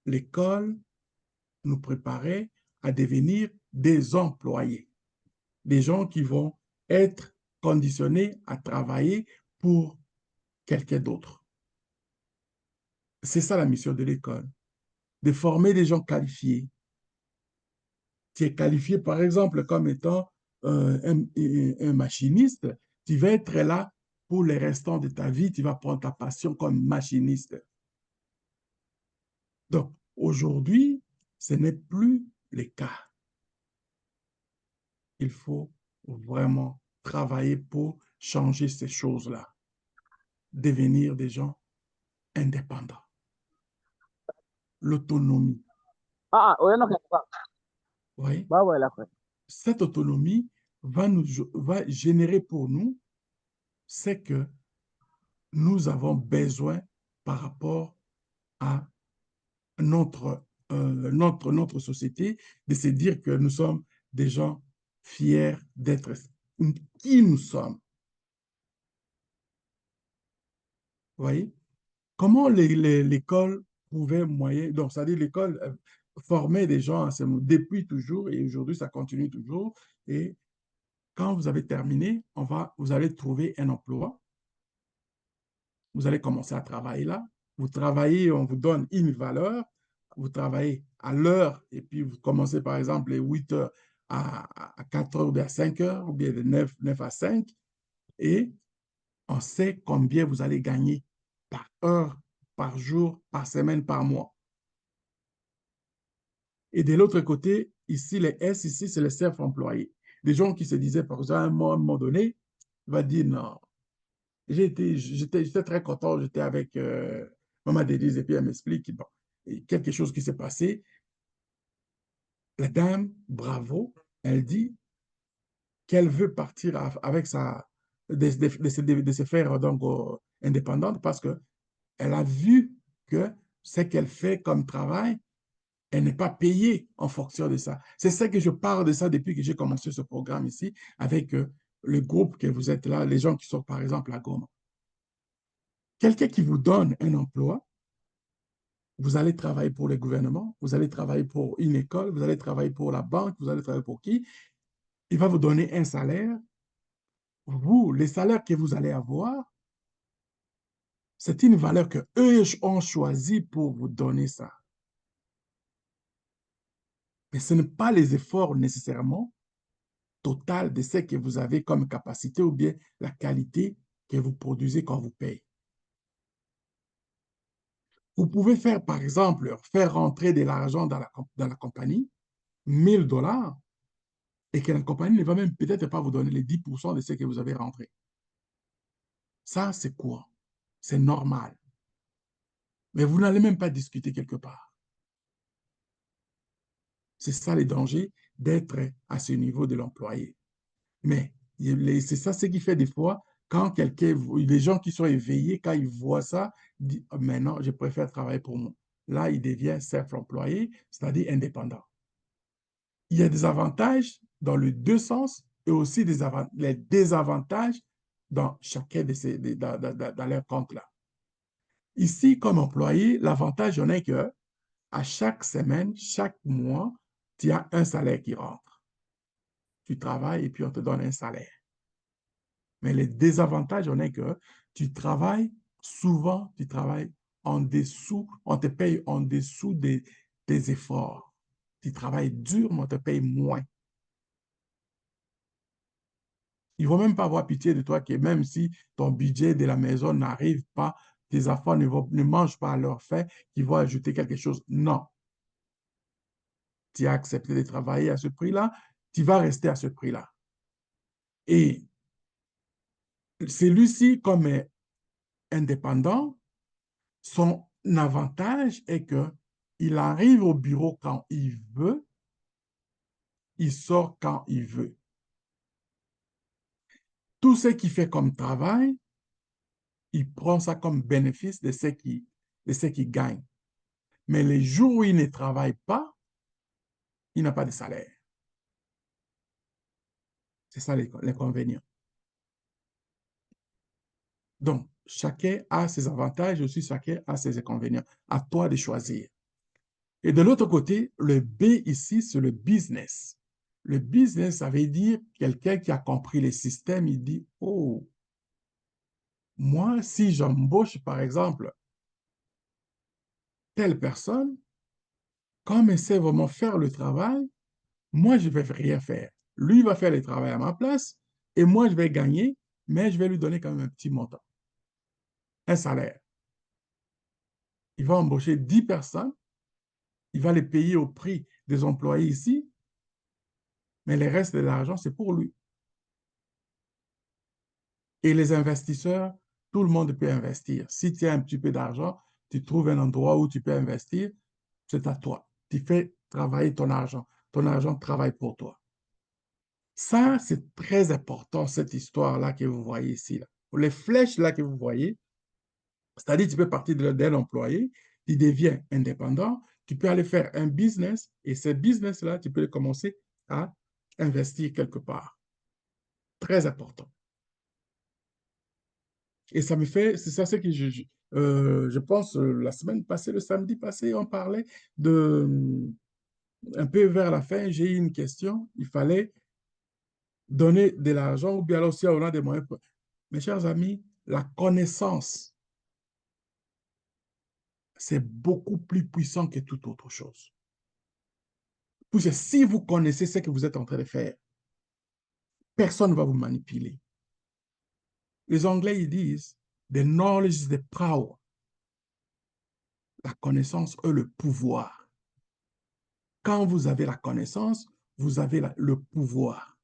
L'école nous préparait à devenir des employés, des gens qui vont être conditionnés à travailler pour quelqu'un d'autre. C'est ça la mission de l'école, de former des gens qualifiés. Tu es qualifié, par exemple, comme étant un machiniste, tu vas être là pour le restant de ta vie, tu vas prendre ta passion comme machiniste. Donc, aujourd'hui, ce n'est plus le cas. Il faut vraiment travailler pour changer ces choses-là, devenir des gens indépendants. L'autonomie. Oui. Cette autonomie va générer pour nous ce que nous avons besoin par rapport à notre société, de se dire que nous sommes des gens fiers d'être qui nous sommes. Vous voyez? Comment l'école pouvait moyen, donc c'est-à-dire l'école formait des gens depuis toujours et aujourd'hui ça continue toujours. Et quand vous avez terminé, vous allez trouver un emploi. Vous allez commencer à travailler là. Vous travaillez, on vous donne une valeur. Vous travaillez à l'heure et puis vous commencez par exemple les 8 heures à 4 heures ou bien à 5 heures ou bien de 9 à 5 et on sait combien vous allez gagner par heure, par jour, par semaine, par mois. Et de l'autre côté, ici, les S, ici, c'est les self-employés. Des gens qui se disaient, par exemple, à un moment donné, il va dire non. J'étais très content, j'étais avec Maman Denise et puis elle m'explique bon, quelque chose qui s'est passé. La dame, bravo, elle dit qu'elle veut partir avec de se faire donc indépendante parce qu'elle a vu que ce qu'elle fait comme travail, elle n'est pas payée en fonction de ça. C'est ça que je parle de ça depuis que j'ai commencé ce programme ici avec le groupe que vous êtes là, les gens qui sont par exemple à Goma. Quelqu'un qui vous donne un emploi, Vous allez travailler pour le gouvernement, vous allez travailler pour une école, vous allez travailler pour la banque, vous allez travailler pour qui? Il va vous donner un salaire. Vous, les salaires que vous allez avoir, c'est une valeur que eux ont choisi pour vous donner ça. Mais ce n'est pas les efforts nécessairement total de ce que vous avez comme capacité ou bien la qualité que vous produisez quand vous payez. Vous pouvez faire, par exemple, faire rentrer de l'argent dans la compagnie, 1 000 $, et que la compagnie ne va même peut-être pas vous donner les 10% de ce que vous avez rentré. Ça, c'est quoi? C'est normal. Mais vous n'allez même pas discuter quelque part. C'est ça les dangers d'être à ce niveau de l'employé. Mais c'est ça ce qui fait des fois, quand quelqu'un, les gens qui sont éveillés, quand ils voient ça, disent, ah, maintenant, je préfère travailler pour moi. Là, il devient self-employé, c'est-à-dire indépendant. Il y a des avantages dans les deux sens et aussi les désavantages dans chacun de ces, dans leur compte-là. Ici, comme employé, l'avantage, il y en a que à chaque semaine, chaque mois, tu as un salaire qui rentre. Tu travailles et puis on te donne un salaire. Mais les désavantages, on est que tu travailles, souvent, tu travailles en dessous, on te paye en dessous des efforts. Tu travailles dur, mais on te paye moins. Ils ne vont même pas avoir pitié de toi, que même si ton budget de la maison n'arrive pas, tes enfants ne mangent pas à leur faim, qu'ils vont ajouter quelque chose. Non. Tu as accepté de travailler à ce prix-là, tu vas rester à ce prix-là. Et celui-ci, comme est indépendant, son avantage est que il arrive au bureau quand il veut, il sort quand il veut. Tout ce qu'il fait comme travail, il prend ça comme bénéfice de ce qu'il gagne. Mais les jours où il ne travaille pas, il n'a pas de salaire. C'est ça l'inconvénient. Donc, chacun a ses avantages, aussi chacun a ses inconvénients. À toi de choisir. Et de l'autre côté, le B ici, c'est le business. Le business, ça veut dire quelqu'un qui a compris les systèmes, il dit, oh, moi, si j'embauche, par exemple, telle personne, comme elle sait vraiment faire le travail, moi, je ne vais rien faire. Lui va faire le travail à ma place et moi, je vais gagner, mais je vais lui donner quand même un petit montant, un salaire. Il va embaucher 10 personnes, il va les payer au prix des employés ici, mais le reste de l'argent, c'est pour lui. Et les investisseurs, tout le monde peut investir. Si tu as un petit peu d'argent, tu trouves un endroit où tu peux investir, c'est à toi. Tu fais travailler ton argent. Ton argent travaille pour toi. Ça, c'est très important, cette histoire-là que vous voyez ici. Là. Les flèches-là que vous voyez, c'est-à-dire tu peux partir d'un employé, tu deviens indépendant, tu peux aller faire un business et ce business-là, tu peux commencer à investir quelque part. Très important. Et ça me fait, c'est ça ce que je pense, la semaine passée, le samedi passé, on parlait de, un peu vers la fin, j'ai eu une question, il fallait donner de l'argent ou bien alors aussi on a des moyens. Mes chers amis, la connaissance, c'est beaucoup plus puissant que toute autre chose. Puisque si vous connaissez ce que vous êtes en train de faire, personne ne va vous manipuler. Les Anglais, ils disent, the knowledge is the power. La connaissance est le pouvoir. Quand vous avez la connaissance, vous avez le pouvoir.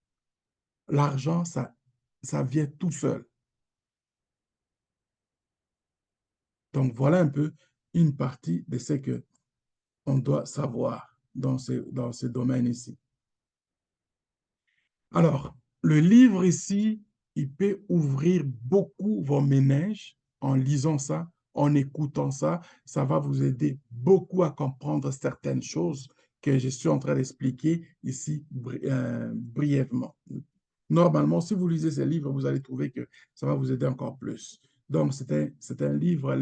L'argent, ça vient tout seul. Donc, voilà un peu une partie de ce qu'on doit savoir dans ce domaine ici. Alors, le livre ici, il peut ouvrir beaucoup vos méninges en lisant ça, en écoutant ça. Ça va vous aider beaucoup à comprendre certaines choses que je suis en train d'expliquer ici brièvement. Normalement, si vous lisez ce livre, vous allez trouver que ça va vous aider encore plus. Donc, c'est un livre,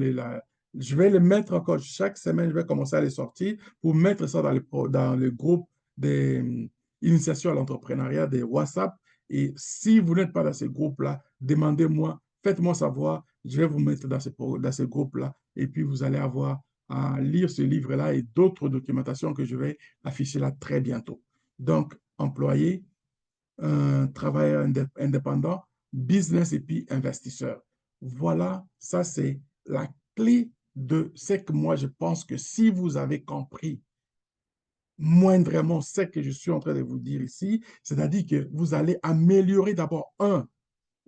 Je vais les mettre encore, chaque semaine, je vais commencer à les sortir pour mettre ça dans le groupe des initiations à l'entrepreneuriat, des WhatsApp. Et si vous n'êtes pas dans ce groupe-là, demandez-moi, faites-moi savoir, je vais vous mettre dans ce groupe-là. Et puis, vous allez avoir à lire ce livre-là et d'autres documentations que je vais afficher là très bientôt. Donc, employé, travailleur indépendant, business et puis investisseur. Voilà, ça c'est la clé de ce que moi je pense que si vous avez compris moindrement ce que je suis en train de vous dire ici, c'est-à-dire que vous allez améliorer d'abord,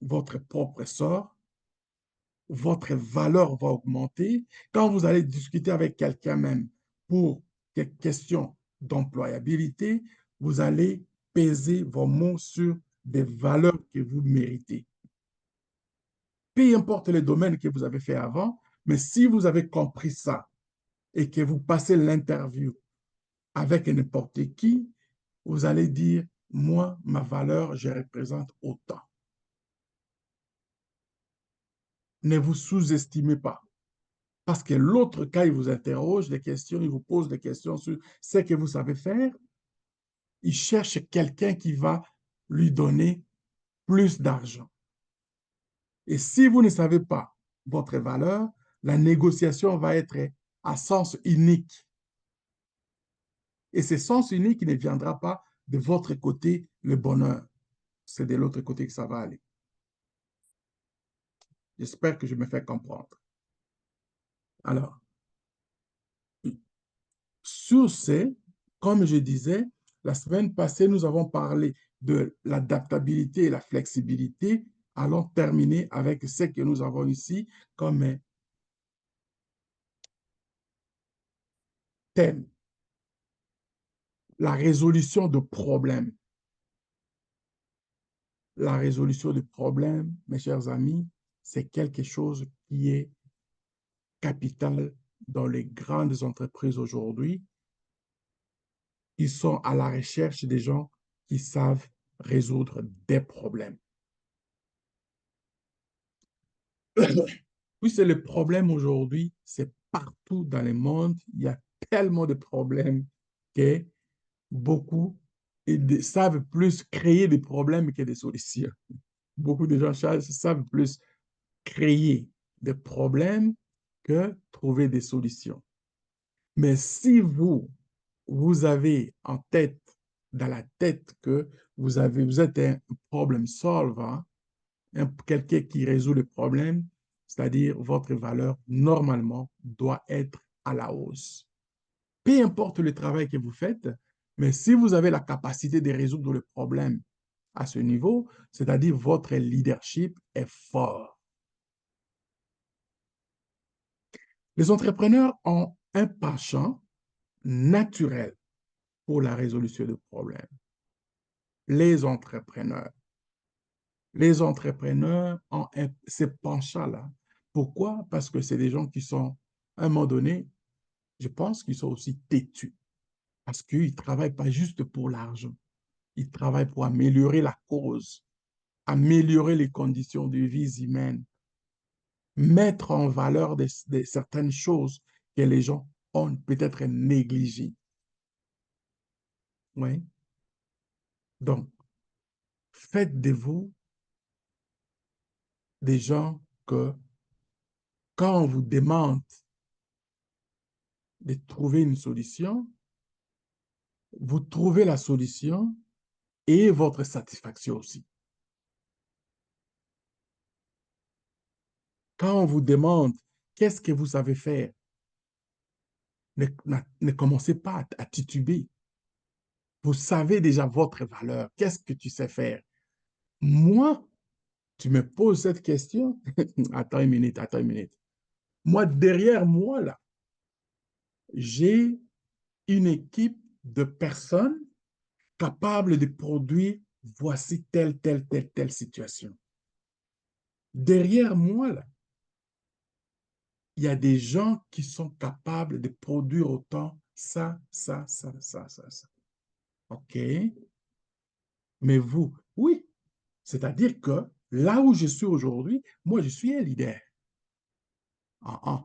votre propre sort, votre valeur va augmenter. Quand vous allez discuter avec quelqu'un même pour des questions d'employabilité, vous allez peser vos mots sur des valeurs que vous méritez. Peu importe les domaines que vous avez fait avant, mais si vous avez compris ça et que vous passez l'interview avec n'importe qui, vous allez dire, moi, ma valeur, je représente autant. Ne vous sous-estimez pas. Parce que l'autre, quand il vous interroge des questions, il vous pose des questions sur ce que vous savez faire, il cherche quelqu'un qui va lui donner plus d'argent. Et si vous ne savez pas votre valeur, la négociation va être à sens unique. Et ce sens unique ne viendra pas de votre côté le bonheur. C'est de l'autre côté que ça va aller. J'espère que je me fais comprendre. Alors, sur ce, comme je disais, la semaine passée, nous avons parlé de l'adaptabilité et la flexibilité. Allons terminer avec ce que nous avons ici comme thème, la résolution de problèmes. La résolution de problèmes, mes chers amis, c'est quelque chose qui est capital dans les grandes entreprises aujourd'hui. Ils sont à la recherche des gens qui savent résoudre des problèmes. Oui, c'est le problème aujourd'hui, c'est partout dans le monde. Il y a tellement de problèmes que beaucoup savent plus créer des problèmes que des solutions. Beaucoup de gens savent plus créer des problèmes que trouver des solutions. Mais si vous avez en tête, dans la tête que vous êtes un problem solver, quelqu'un qui résout le problème, c'est-à-dire votre valeur, normalement, doit être à la hausse. Peu importe le travail que vous faites, mais si vous avez la capacité de résoudre le problème à ce niveau, c'est-à-dire votre leadership est fort. Les entrepreneurs ont un penchant naturel pour la résolution de problèmes. Les entrepreneurs. Les entrepreneurs ont ce penchant-là. Pourquoi? Parce que c'est des gens qui sont, à un moment donné, je pense qu'ils sont aussi têtus. Parce qu'ils ne travaillent pas juste pour l'argent. Ils travaillent pour améliorer la cause, améliorer les conditions de vie humaine, mettre en valeur certaines choses que les gens ont peut-être négligées. Oui. Donc, faites de vous des gens que, quand on vous demande de trouver une solution, vous trouvez la solution et votre satisfaction aussi. Quand on vous demande qu'est-ce que vous savez faire, ne commencez pas à tituber. Vous savez déjà votre valeur. Qu'est-ce que tu sais faire? Moi, tu me poses cette question. Attends une minute, attends une minute. Moi, derrière moi, là, j'ai une équipe de personnes capables de produire voici telle situation. Derrière moi, là, il y a des gens qui sont capables de produire autant ça. OK? Mais vous, oui. C'est-à-dire que là où je suis aujourd'hui, moi, je suis un leader. Ah, ah.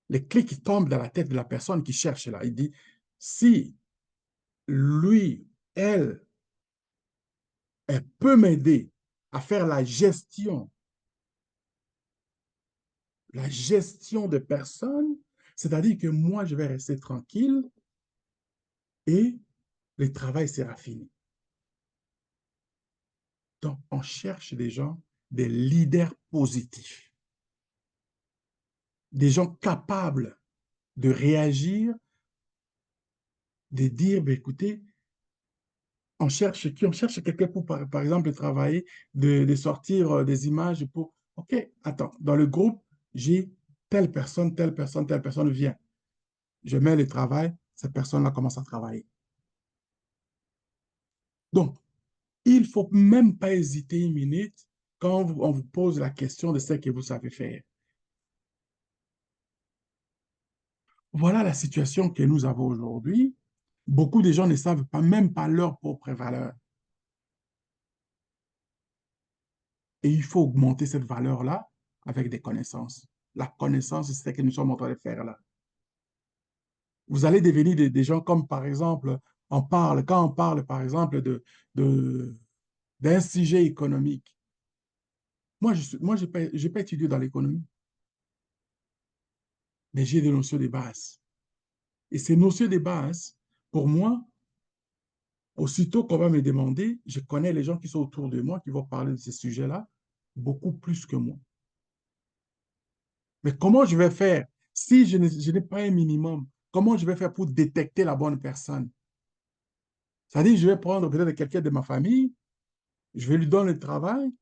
les clés qui tombent dans la tête de la personne qui cherche là. Il dit, si lui, elle, elle peut m'aider à faire la gestion de personnes, c'est-à-dire que moi, je vais rester tranquille et le travail sera fini. Donc, on cherche des gens, des leaders positifs, des gens capables de réagir, de dire, ben, écoutez, on cherche qui? On cherche quelqu'un pour, par exemple, travailler, de sortir des images pour, OK, attends, dans le groupe, j'ai telle personne, telle personne, telle personne vient. Je mets le travail, cette personne-là commence à travailler. Donc, il ne faut même pas hésiter une minute quand on vous pose la question de ce que vous savez faire. Voilà la situation que nous avons aujourd'hui. Beaucoup de gens ne savent pas, même pas leur propre valeur. Et il faut augmenter cette valeur-là avec des connaissances. La connaissance, c'est ce que nous sommes en train de faire là. Vous allez devenir des gens comme, par exemple, quand on parle, par exemple, de, d'un sujet économique. Moi, j'ai pas étudié dans l'économie, mais j'ai des notions de base. Et ces notions de base, pour moi, aussitôt qu'on va me demander, je connais les gens qui sont autour de moi qui vont parler de ces sujets-là beaucoup plus que moi. Mais comment je vais faire si je n'ai pas un minimum? Comment je vais faire pour détecter la bonne personne? C'est-à-dire, je vais prendre peut-être quelqu'un de ma famille, je vais lui donner le travail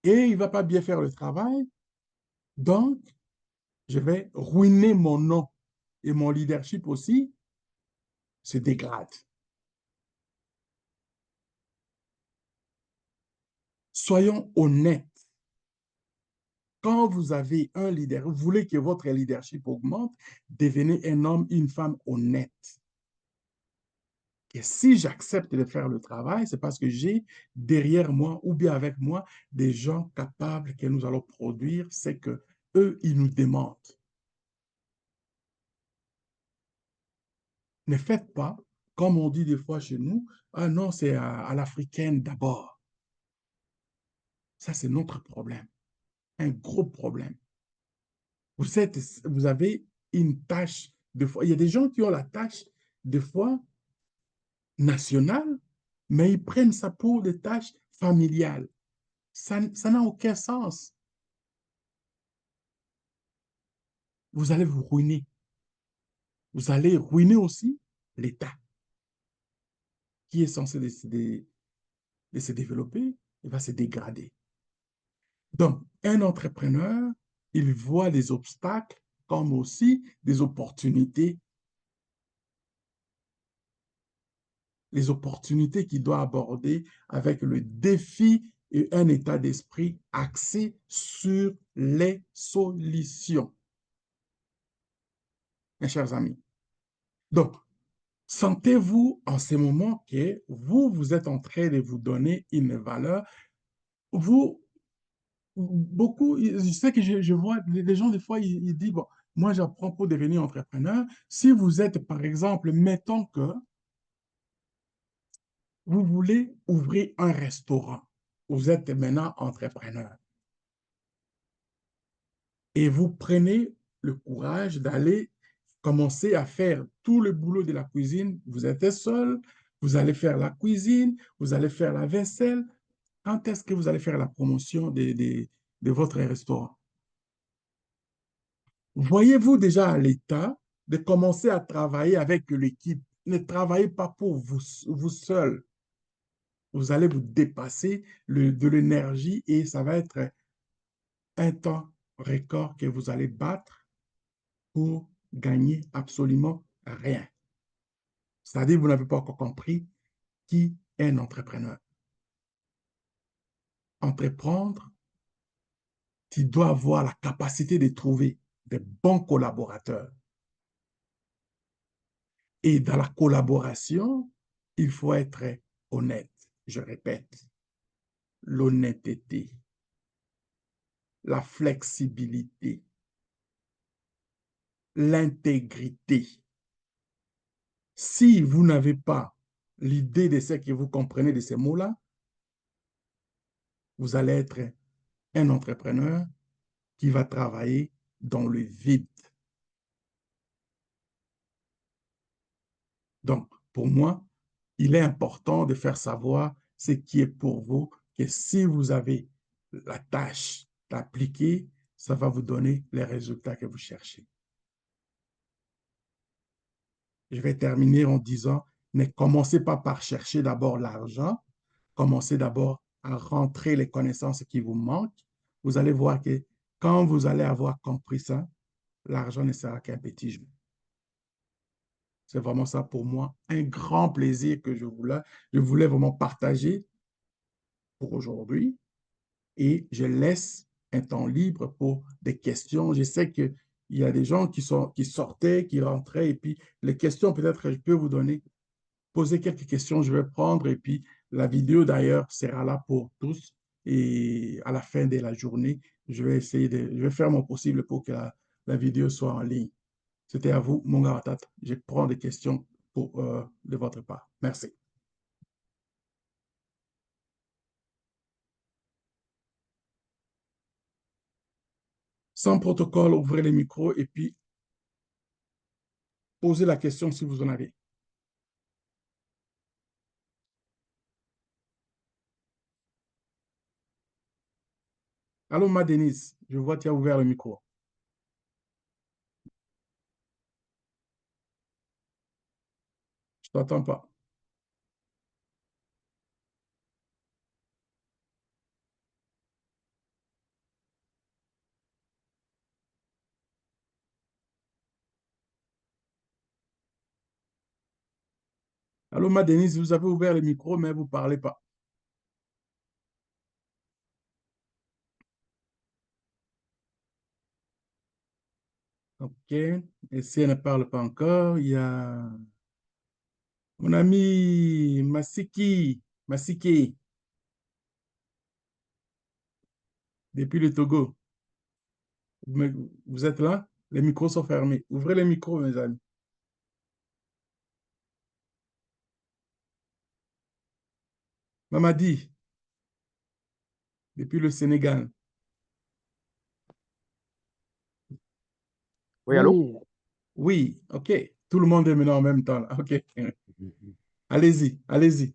et il ne va pas bien faire le travail. Donc, je vais ruiner mon nom et mon leadership aussi se dégrade. Soyons honnêtes. Quand vous avez un leader, vous voulez que votre leadership augmente, devenez un homme, une femme honnête. Et si j'accepte de faire le travail, c'est parce que j'ai derrière moi ou bien avec moi des gens capables que nous allons produire, c'est que eux, ils nous demandent. Ne faites pas, comme on dit des fois chez nous, ah non, c'est à l'africaine d'abord. Ça, c'est notre problème, un gros problème. Vous avez une tâche, de fois, il y a des gens qui ont la tâche, des fois, nationale, mais ils prennent ça pour des tâches familiales. Ça n'a aucun sens. Vous allez vous ruiner. Vous allez ruiner aussi l'État qui est censé de se développer, il va se dégrader. Donc, un entrepreneur, il voit des obstacles comme aussi des opportunités, les opportunités qu'il doit aborder avec le défi et un état d'esprit axé sur les solutions, mes chers amis. Donc, sentez-vous en ce moment que vous êtes en train de vous donner une valeur. Vous, beaucoup, je sais que je vois les gens, des fois, ils disent, bon, moi, j'apprends pour devenir entrepreneur. Si vous êtes, par exemple, mettons que vous voulez ouvrir un restaurant, vous êtes maintenant entrepreneur et vous prenez le courage d'aller commencer à faire tout le boulot de la cuisine. Vous êtes seul, vous allez faire la cuisine, vous allez faire la vaisselle. Quand est-ce que vous allez faire la promotion de votre restaurant? Voyez-vous déjà à l'état de commencer à travailler avec l'équipe? Ne travaillez pas pour vous seul. Vous allez vous dépasser de l'énergie et ça va être un temps record que vous allez battre pour gagner absolument rien. C'est-à-dire que vous n'avez pas encore compris qui est un entrepreneur. Entreprendre, tu dois avoir la capacité de trouver des bons collaborateurs. Et dans la collaboration, il faut être honnête. Je répète, l'honnêteté, la flexibilité, l'intégrité. Si vous n'avez pas l'idée de ce que vous comprenez de ces mots-là, vous allez être un entrepreneur qui va travailler dans le vide. Donc, pour moi, il est important de faire savoir ce qui est pour vous, que si vous avez la tâche d'appliquer, ça va vous donner les résultats que vous cherchez. Je vais terminer en disant, ne commencez pas par chercher d'abord l'argent, commencez d'abord à rentrer les connaissances qui vous manquent. Vous allez voir que quand vous allez avoir compris ça, l'argent ne sera qu'un petit jeu. C'est vraiment ça pour moi, un grand plaisir que je voulais vraiment partager pour aujourd'hui et je laisse un temps libre pour des questions. Je sais qu'il y a des gens qui sortaient, qui rentraient et puis les questions, peut-être, je peux vous donner, poser quelques questions, je vais prendre et puis la vidéo d'ailleurs sera là pour tous et à la fin de la journée, je vais faire mon possible pour que la vidéo soit en ligne. C'était à vous, mon gars. Je prends des questions de votre part. Merci. Sans protocole, ouvrez les micros et puis posez la question si vous en avez. Allô, ma Denise, je vois que tu as ouvert le micro. Je ne t'entends pas. Allô, ma Denise, vous avez ouvert le micro, mais vous ne parlez pas. OK. Et si elle ne parle pas encore, il y a mon ami Masiki, depuis le Togo. Vous êtes là? Les micros sont fermés. Ouvrez les micros, mes amis. Mamadi, depuis le Sénégal. Oui, allô? Oui, OK. Tout le monde est maintenant en même temps, là. OK. Allez-y, allez-y.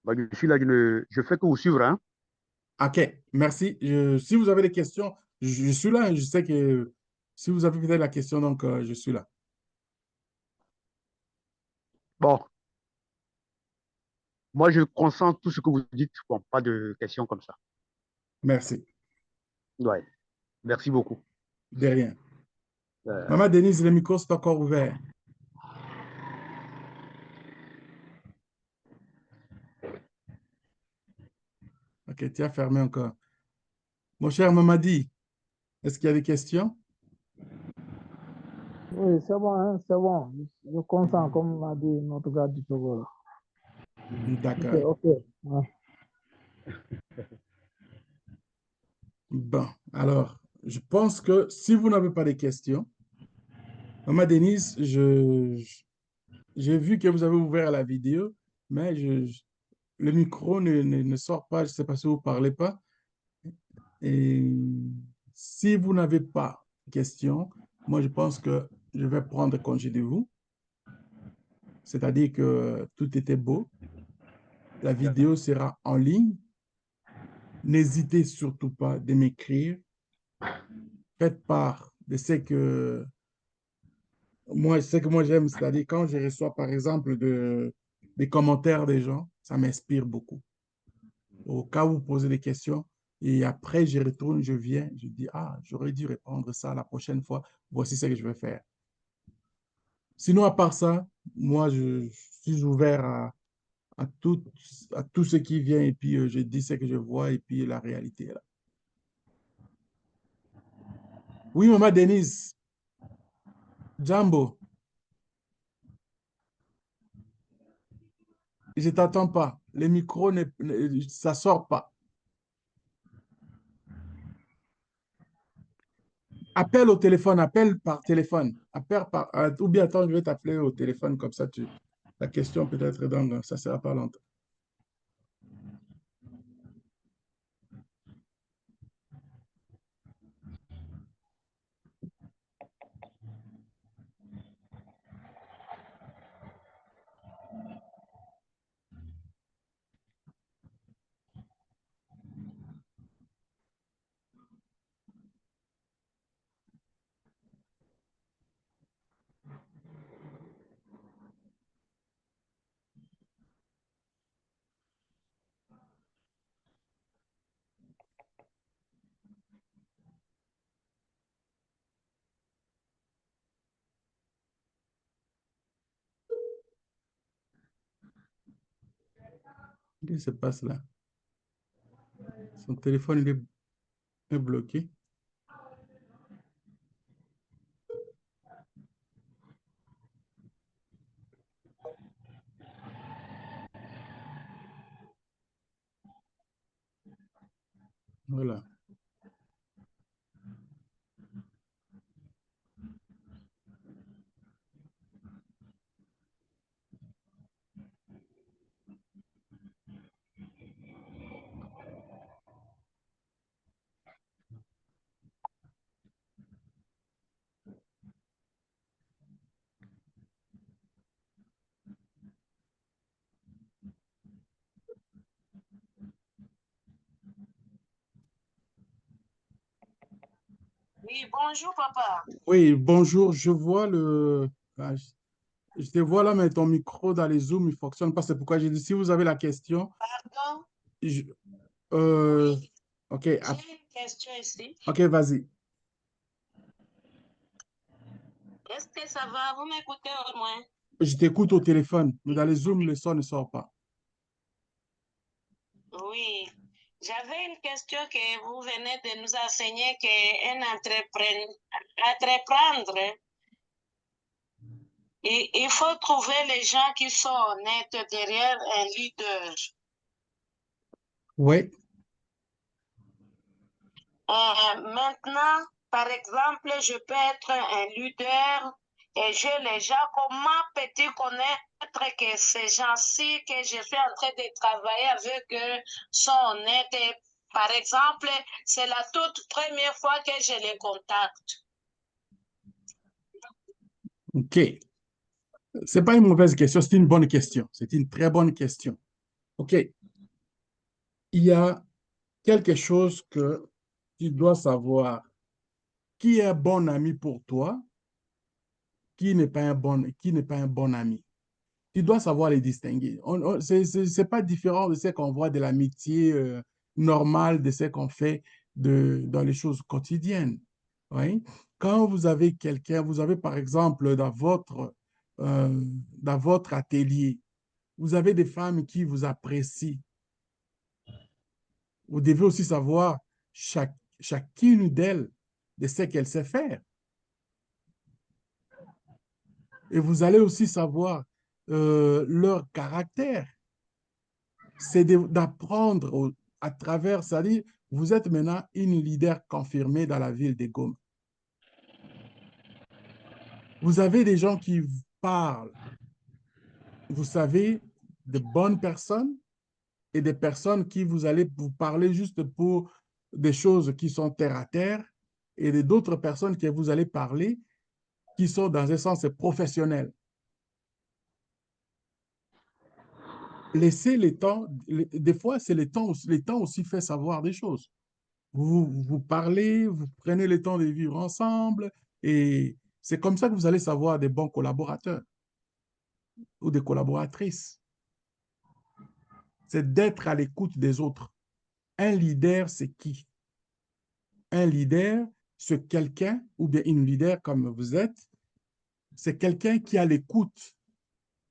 Bah, je suis là, je fais que vous suivre, hein. OK, merci. Si vous avez des questions, je suis là. Je sais que si vous avez peut-être la question, donc je suis là. Bon, moi, je consens tout ce que vous dites. Bon, pas de questions comme ça. Merci. Ouais, merci beaucoup. De rien. Euh, Maman Denise, le micro est encore ouvert. OK, tu as fermé encore. Mon cher Mamadi, est-ce qu'il y a des questions? Oui, c'est bon, hein, c'est bon. Je consens, comme m'a dit notre gars du Togo, là. Ok, D'accord. ok. Ouais. Bon, alors, je pense que si vous n'avez pas de questions, Maman Denise, j'ai vu que vous avez ouvert la vidéo, mais le micro ne sort pas. Je ne sais pas si vous ne parlez pas. Et si vous n'avez pas de questions, moi, je pense que je vais prendre congé de vous. C'est-à-dire que tout était beau. La vidéo sera en ligne. N'hésitez surtout pas de m'écrire. Faites part de ce que moi j'aime, c'est-à-dire quand je reçois, par exemple, des commentaires des gens, ça m'inspire beaucoup. Au cas où vous posez des questions, et après, je retourne, je viens, je dis, ah, j'aurais dû répondre ça la prochaine fois. Voici ce que je vais faire. Sinon, à part ça, moi, je suis ouvert à tout ce qui vient et puis je dis ce que je vois et puis la réalité est là. Oui, maman Denise, Jambo, je t'entends pas. Le micro, ça sort pas. Appelle au téléphone, appelle par téléphone. Appelle par, ou bien attends, je vais t'appeler au téléphone comme ça, la question peut-être dans, ça ne sera pas longtemps. Qu'est-ce qui se passe là? Son téléphone est bloqué. Voilà. Oui, bonjour papa. Oui, bonjour, je vois je te vois là, mais ton micro dans les Zooms, il ne fonctionne pas. C'est pourquoi j'ai dit, si vous avez la question, Pardon? je- euh, Oui, OK, j'ai une question ici. OK, vas-y. Est-ce que ça va? Vous m'écoutez au moins? Je t'écoute au téléphone, mais dans les Zooms, le son ne sort pas. Oui. J'avais une question que vous venez de nous enseigner qu'un entreprendre, il faut trouver les gens qui sont honnêtes derrière un leader. Oui, Maintenant, par exemple, je peux être un leader et j'ai les gens. Comment peux-tu connaître que ces gens-ci que je suis en train de travailler avec eux sont honnêtes? Et, par exemple, c'est la toute première fois que je les contacte. OK. C'est pas une mauvaise question, c'est une bonne question. C'est une très bonne question. OK. Il y a quelque chose que tu dois savoir. Qui est un bon ami pour toi? Qui n'est pas un bon ami? Tu dois savoir les distinguer. C'est pas différent de ce qu'on voit de l'amitié normale, de ce qu'on fait dans les choses quotidiennes. Oui? Quand vous avez quelqu'un, vous avez par exemple dans votre atelier, vous avez des femmes qui vous apprécient. Vous devez aussi savoir chacune d'elles de ce qu'elle sait faire. Et vous allez aussi savoir leur caractère. C'est d'apprendre à travers, c'est-à-dire, vous êtes maintenant une leader confirmée dans la ville de Goma. Vous avez des gens qui parlent, vous savez, de bonnes personnes et des personnes qui vous allez vous parler juste pour des choses qui sont terre à terre et d'autres personnes que vous allez parler qui sont dans un sens professionnel. Laissez le temps, des fois, c'est le temps aussi fait savoir des choses. Vous parlez, vous prenez le temps de vivre ensemble et c'est comme ça que vous allez savoir des bons collaborateurs ou des collaboratrices. C'est d'être à l'écoute des autres. Un leader, c'est qui? Un leader, c'est quelqu'un, ou bien une leader comme vous êtes, c'est quelqu'un qui a l'écoute,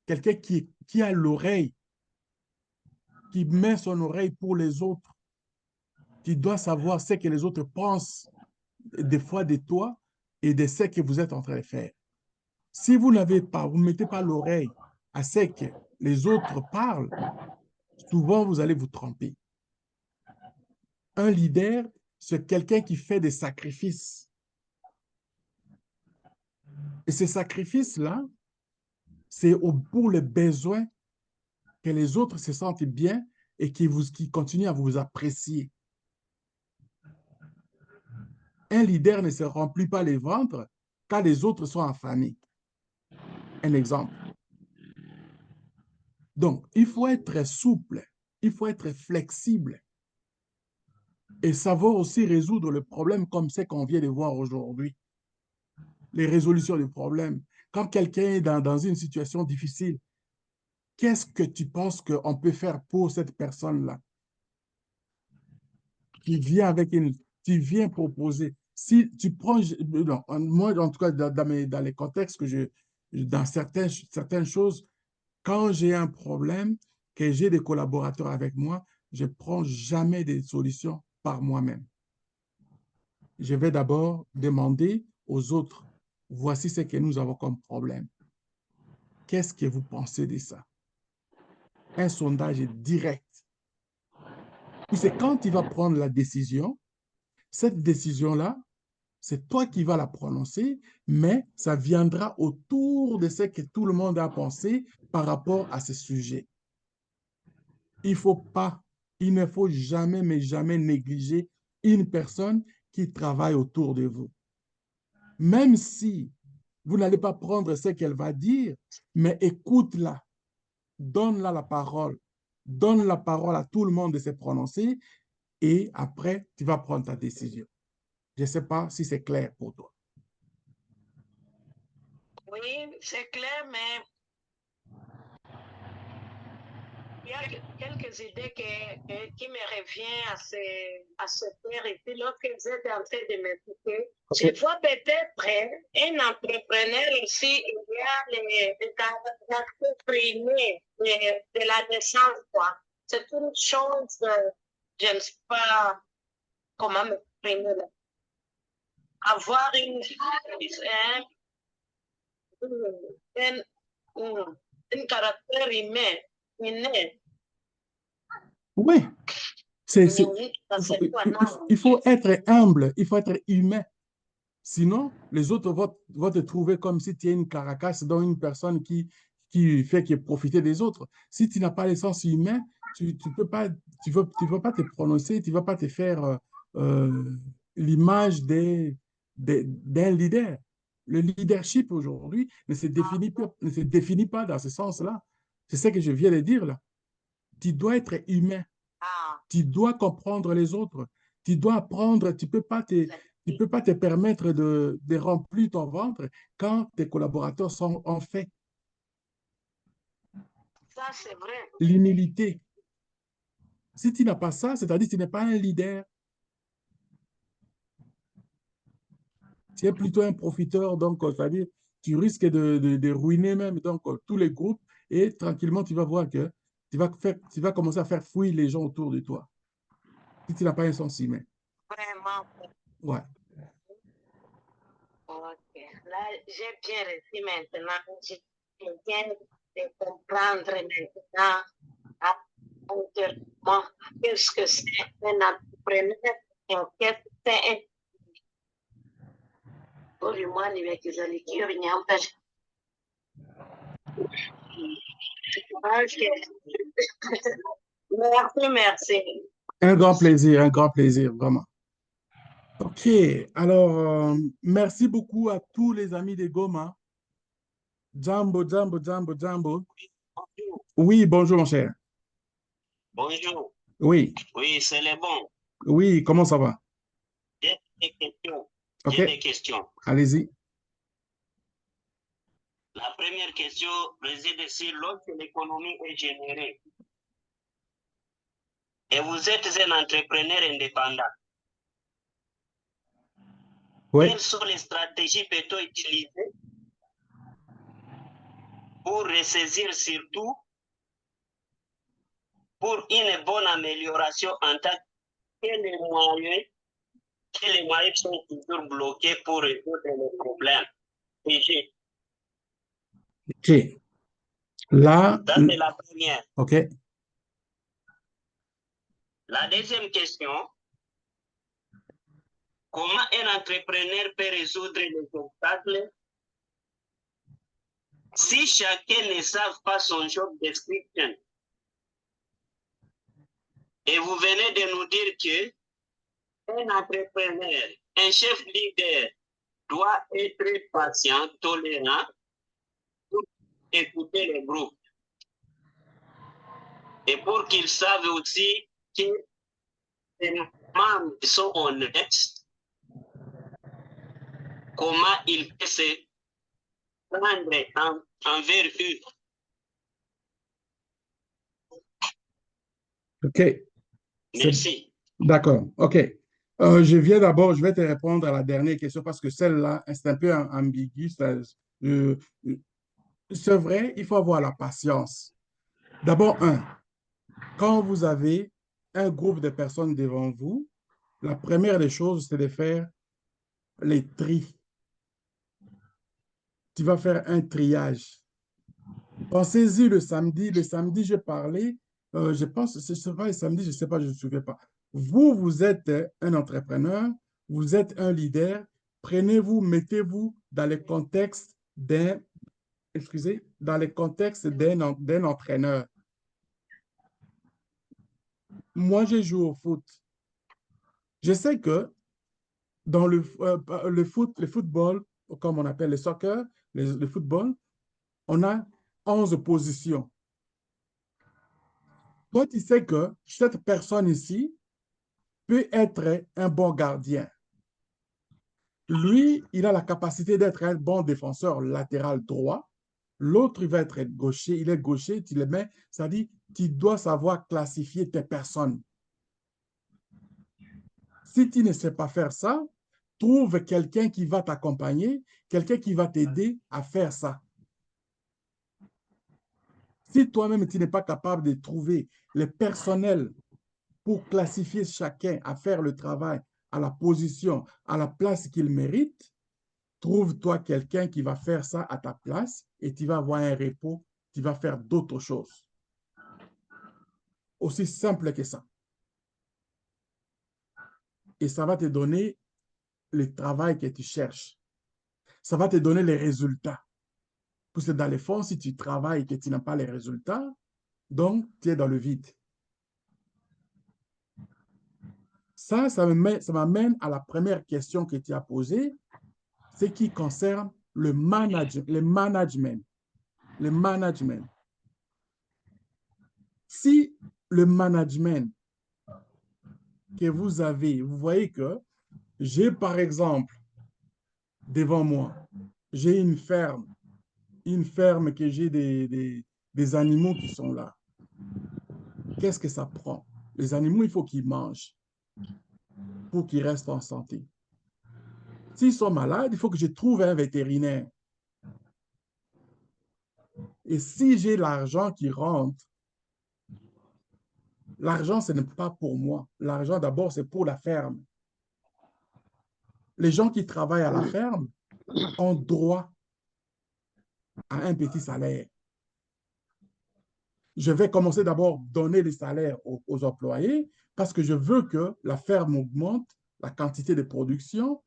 quelqu'un qui a l'oreille, qui met son oreille pour les autres, qui doit savoir ce que les autres pensent des fois de toi et de ce que vous êtes en train de faire. Si vous n'avez pas, vous ne mettez pas l'oreille à ce que les autres parlent, souvent vous allez vous tromper. Un leader, c'est quelqu'un qui fait des sacrifices Et ces sacrifices-là, c'est pour le besoin que les autres se sentent bien et qui continuent à vous apprécier. Un leader ne se remplit pas les ventres quand les autres sont affamés. Un exemple. Donc, il faut être souple, il faut être flexible et savoir aussi résoudre le problème comme c'est qu'on vient de voir aujourd'hui. Les résolutions des problèmes. Quand quelqu'un est dans une situation difficile, qu'est-ce que tu penses qu'on peut faire pour cette personne-là qui vient qui vient proposer? Si tu prends, non, moi, en tout cas, dans les contextes dans certaines choses, quand j'ai un problème, que j'ai des collaborateurs avec moi, je ne prends jamais des solutions par moi-même. Je vais d'abord demander aux autres, voici ce que nous avons comme problème. Qu'est-ce que vous pensez de ça? Un sondage direct. Puis c'est quand tu vas prendre la décision, cette décision-là, c'est toi qui vas la prononcer, mais ça viendra autour de ce que tout le monde a pensé par rapport à ce sujet. Il ne faut jamais, mais jamais négliger une personne qui travaille autour de vous. Même si vous n'allez pas prendre ce qu'elle va dire, mais écoute-la, donne-la la parole, donne la parole à tout le monde de se prononcer et après, tu vas prendre ta décision. Je ne sais pas si c'est clair pour toi. Oui, c'est clair, mais il y a quelques idées qui me reviennent à ce faire ici lorsque vous êtes en train de m'écouter. Okay. Je vois peut-être un entrepreneur ici, il y a les caractères primés de la naissance, quoi. C'est une chose, je ne sais pas comment m'exprimer là. Avoir un caractère humain, inné. Oui, il faut être humble, il faut être humain. Sinon, les autres vont te trouver comme si tu es une caracasse, dans une personne qui fait profiter des autres. Si tu n'as pas l'essence humain, tu ne peux pas, tu vas pas te prononcer, tu ne vas pas te faire l'image d'un leader. Le leadership aujourd'hui ne se définit pas dans ce sens-là. C'est ce que je viens de dire là. Tu dois être humain. Tu dois comprendre les autres. Tu dois apprendre. Tu ne peux pas te permettre de remplir ton ventre quand tes collaborateurs sont en fait. Ça, c'est vrai. L'humilité. Si tu n'as pas ça, c'est-à-dire que tu n'es pas un leader. Tu es plutôt un profiteur, donc, c'est-à-dire tu risques de ruiner même donc, tous les groupes et tranquillement, tu vas voir que tu vas commencer à faire fuir les gens autour de toi. Si tu n'as pas un sens humain. Vraiment. Ouais. Ok. Là, j'ai bien reçu maintenant. Je viens de comprendre maintenant entièrement qu'est-ce que c'est un entrepreneur et qu'est-ce que c'est un merci. Un grand plaisir, vraiment. OK, alors, merci beaucoup à tous les amis de Goma. Jambo, Jambo, Jambo, Jambo. Oui, bonjour, mon cher. Bonjour. Oui. Oui, c'est le bon. Oui, comment ça va? J'ai des questions. OK. J'ai des questions. Allez-y. La première question réside sur lorsque l'économie est générée et vous êtes un entrepreneur indépendant. Oui. Quelles sont les stratégies peut-on utiliser pour ressaisir surtout pour une bonne amélioration en tant que les moyens sont toujours bloqués pour résoudre les problèmes. OK. Là. Ça, c'est la première. OK. La deuxième question, comment un entrepreneur peut résoudre les obstacles Si chacun ne savent pas son job description, et vous venez de nous dire que un entrepreneur, un chef leader doit être patient, tolérant, pour écouter les groupes. Et pour qu'ils savent aussi que les membres sont honnêtes, comment ils peuvent se prendre envers eux. OK. Merci. D'accord. OK. Je vais te répondre à la dernière question parce que celle-là, c'est un peu ambigu. Euh, c'est vrai, il faut avoir la patience. D'abord, quand vous avez un groupe de personnes devant vous, la première des choses, c'est de faire les tris. Tu vas faire un triage. Pensez-y le samedi. Le samedi, je parlais, je pense, ce sera le samedi, je ne sais pas, je ne me souviens pas. Vous êtes un entrepreneur, vous êtes un leader. Prenez-vous, mettez-vous dans le contexte dans le contexte d'un entraîneur. Moi, je joue au foot. Je sais que dans le football, comme on appelle le soccer, le football, on a 11 positions. Toi, tu sais que cette personne ici peut être un bon gardien. Lui, il a la capacité d'être un bon défenseur latéral droit. L'autre, il va être gaucher. Il est gaucher, tu le mets. Ça dit, tu dois savoir classifier tes personnes. Si tu ne sais pas faire ça, trouve quelqu'un qui va t'accompagner, quelqu'un qui va t'aider à faire ça. Si toi-même, tu n'es pas capable de trouver le personnel pour classifier chacun à faire le travail à la position, à la place qu'il mérite, trouve-toi quelqu'un qui va faire ça à ta place et tu vas avoir un repos, tu vas faire d'autres choses. Aussi simple que ça. Et ça va te donner le travail que tu cherches. Ça va te donner les résultats. Parce que dans le fond, si tu travailles et que tu n'as pas les résultats, donc tu es dans le vide. Ça m'amène à la première question que tu as posée, ce qui concerne le management. Le management. Si le management que vous avez, vous voyez que j'ai par exemple devant moi, j'ai une ferme que j'ai des animaux qui sont là. Qu'est-ce que ça prend? Les animaux, il faut qu'ils mangent pour qu'ils restent en santé. S'ils sont malades, il faut que je trouve un vétérinaire. Et si j'ai l'argent qui rentre, l'argent, ce n'est pas pour moi. L'argent, d'abord, c'est pour la ferme. Les gens qui travaillent à la ferme ont droit à un petit salaire. Je vais commencer d'abord à donner des salaires aux employés parce que je veux que la ferme augmente la quantité de production.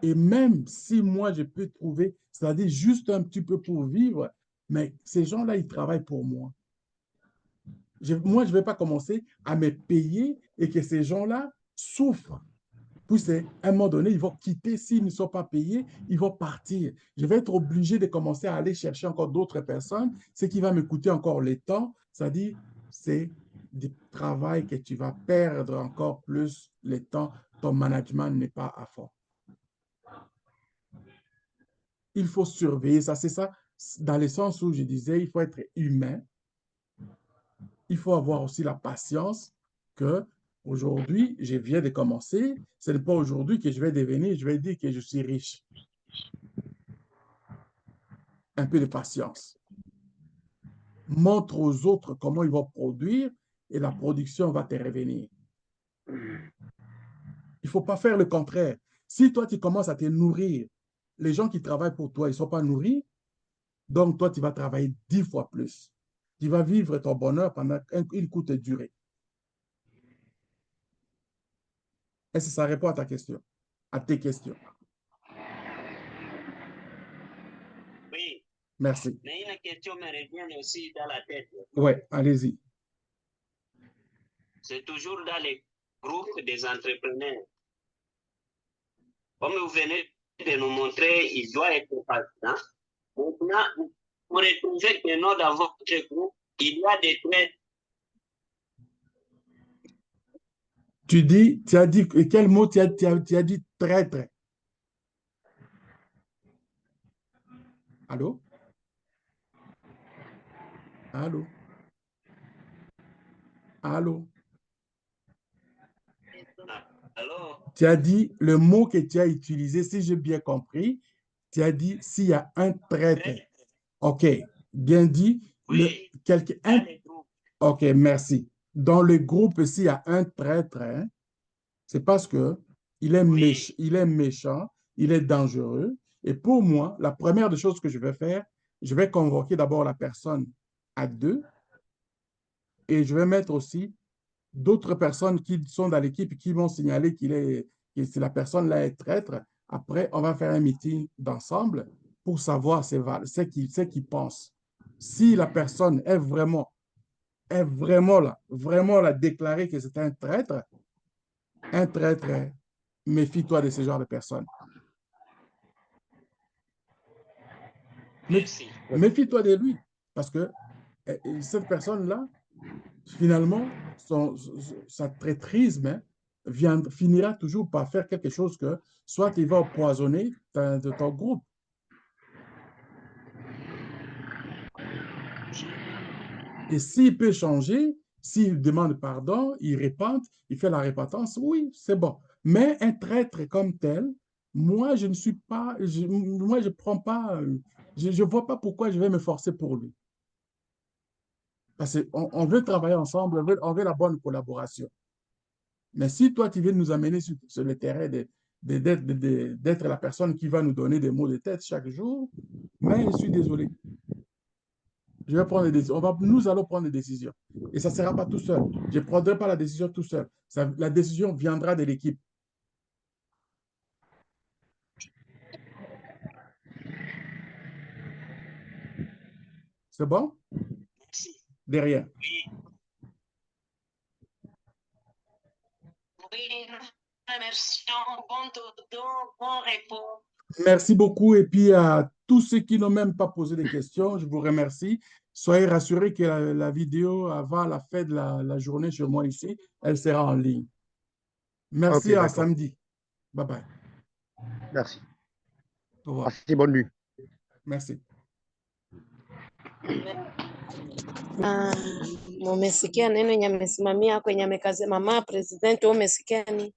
Et même si moi, je peux trouver, c'est-à-dire juste un petit peu pour vivre, mais ces gens-là, ils travaillent pour moi. Moi, je ne vais pas commencer à me payer et que ces gens-là souffrent. Puis, à un moment donné, ils vont quitter. S'ils ne sont pas payés, ils vont partir. Je vais être obligé de commencer à aller chercher encore d'autres personnes, ce qui va me coûter encore le temps. C'est-à-dire, c'est du travail que tu vas perdre encore plus le temps. Ton management n'est pas à fond. Il faut surveiller ça. C'est ça, dans le sens où je disais, il faut être humain. Il faut avoir aussi la patience que aujourd'hui, je viens de commencer. Ce n'est pas aujourd'hui que je vais devenir, je vais dire que je suis riche. Un peu de patience. Montre aux autres comment ils vont produire et la production va te revenir. Il ne faut pas faire le contraire. Si toi, tu commences à te nourrir, les gens qui travaillent pour toi, ils ne sont pas nourris, donc toi, tu vas travailler 10 fois plus. Tu vas vivre ton bonheur pendant une courte durée. Est-ce que ça répond à ta question, à tes questions? Oui, Merci. Mais une question me revient aussi dans la tête. Oui, allez-y. C'est toujours dans les groupes des entrepreneurs. Comme vous venez de nous montrer, il doit être patient. Maintenant, pour retrouver que nous, dans votre groupe, il y a des traits. Tu as dit, quel mot tu as dit traître? Allô? Allô? Allô? Alors, Tu as dit le mot que tu as utilisé, si j'ai bien compris, tu as dit s'il y a un traître. OK, bien dit. oui, dans les groupes. OK, merci. Dans le groupe, s'il y a un traître, hein, c'est parce que il est méchant, il est dangereux. Et pour moi, la première des choses que je vais faire, je vais convoquer d'abord la personne à deux et je vais mettre aussi d'autres personnes qui sont dans l'équipe qui vont signaler que si la personne-là est traître. Après, on va faire un meeting d'ensemble pour savoir ce qu'il pense. Si la personne est vraiment là, déclaré que c'est un traître, méfie-toi de ce genre de personnes. Merci. Méfie-toi de lui, parce que cette personne-là, finalement, sa traîtrise finira toujours par faire quelque chose que soit il va empoisonner ton groupe. Et s'il peut changer, s'il demande pardon, il répente, il fait la repentance, oui, c'est bon. Mais un traître comme tel, moi, je ne suis pas, moi, je prends pas, je vois pas pourquoi je vais me forcer pour lui. Parce qu'on veut travailler ensemble, on veut la bonne collaboration. Mais si toi, tu viens nous amener sur le terrain d'être la personne qui va nous donner des mots de tête chaque jour, mais je suis désolé. Je vais prendre des décisions. Nous allons prendre des décisions. Et ça ne sera pas tout seul. Je ne prendrai pas la décision tout seul. La décision viendra de l'équipe. C'est bon? Merci. Derrière. Oui. Oui, merci. Bon dodo, bon repos. Merci beaucoup. Et puis, à tous ceux qui n'ont même pas posé de questions, je vous remercie. Soyez rassurés que la vidéo avant la fin de la journée chez moi ici, elle sera en ligne. Merci, Ok, à d'accord. samedi. Bye bye. Merci. Au revoir. Passez bonne nuit. Merci. Mumesikia neno yenye amesimamia kwenye amekaze mama president, umesikia nini?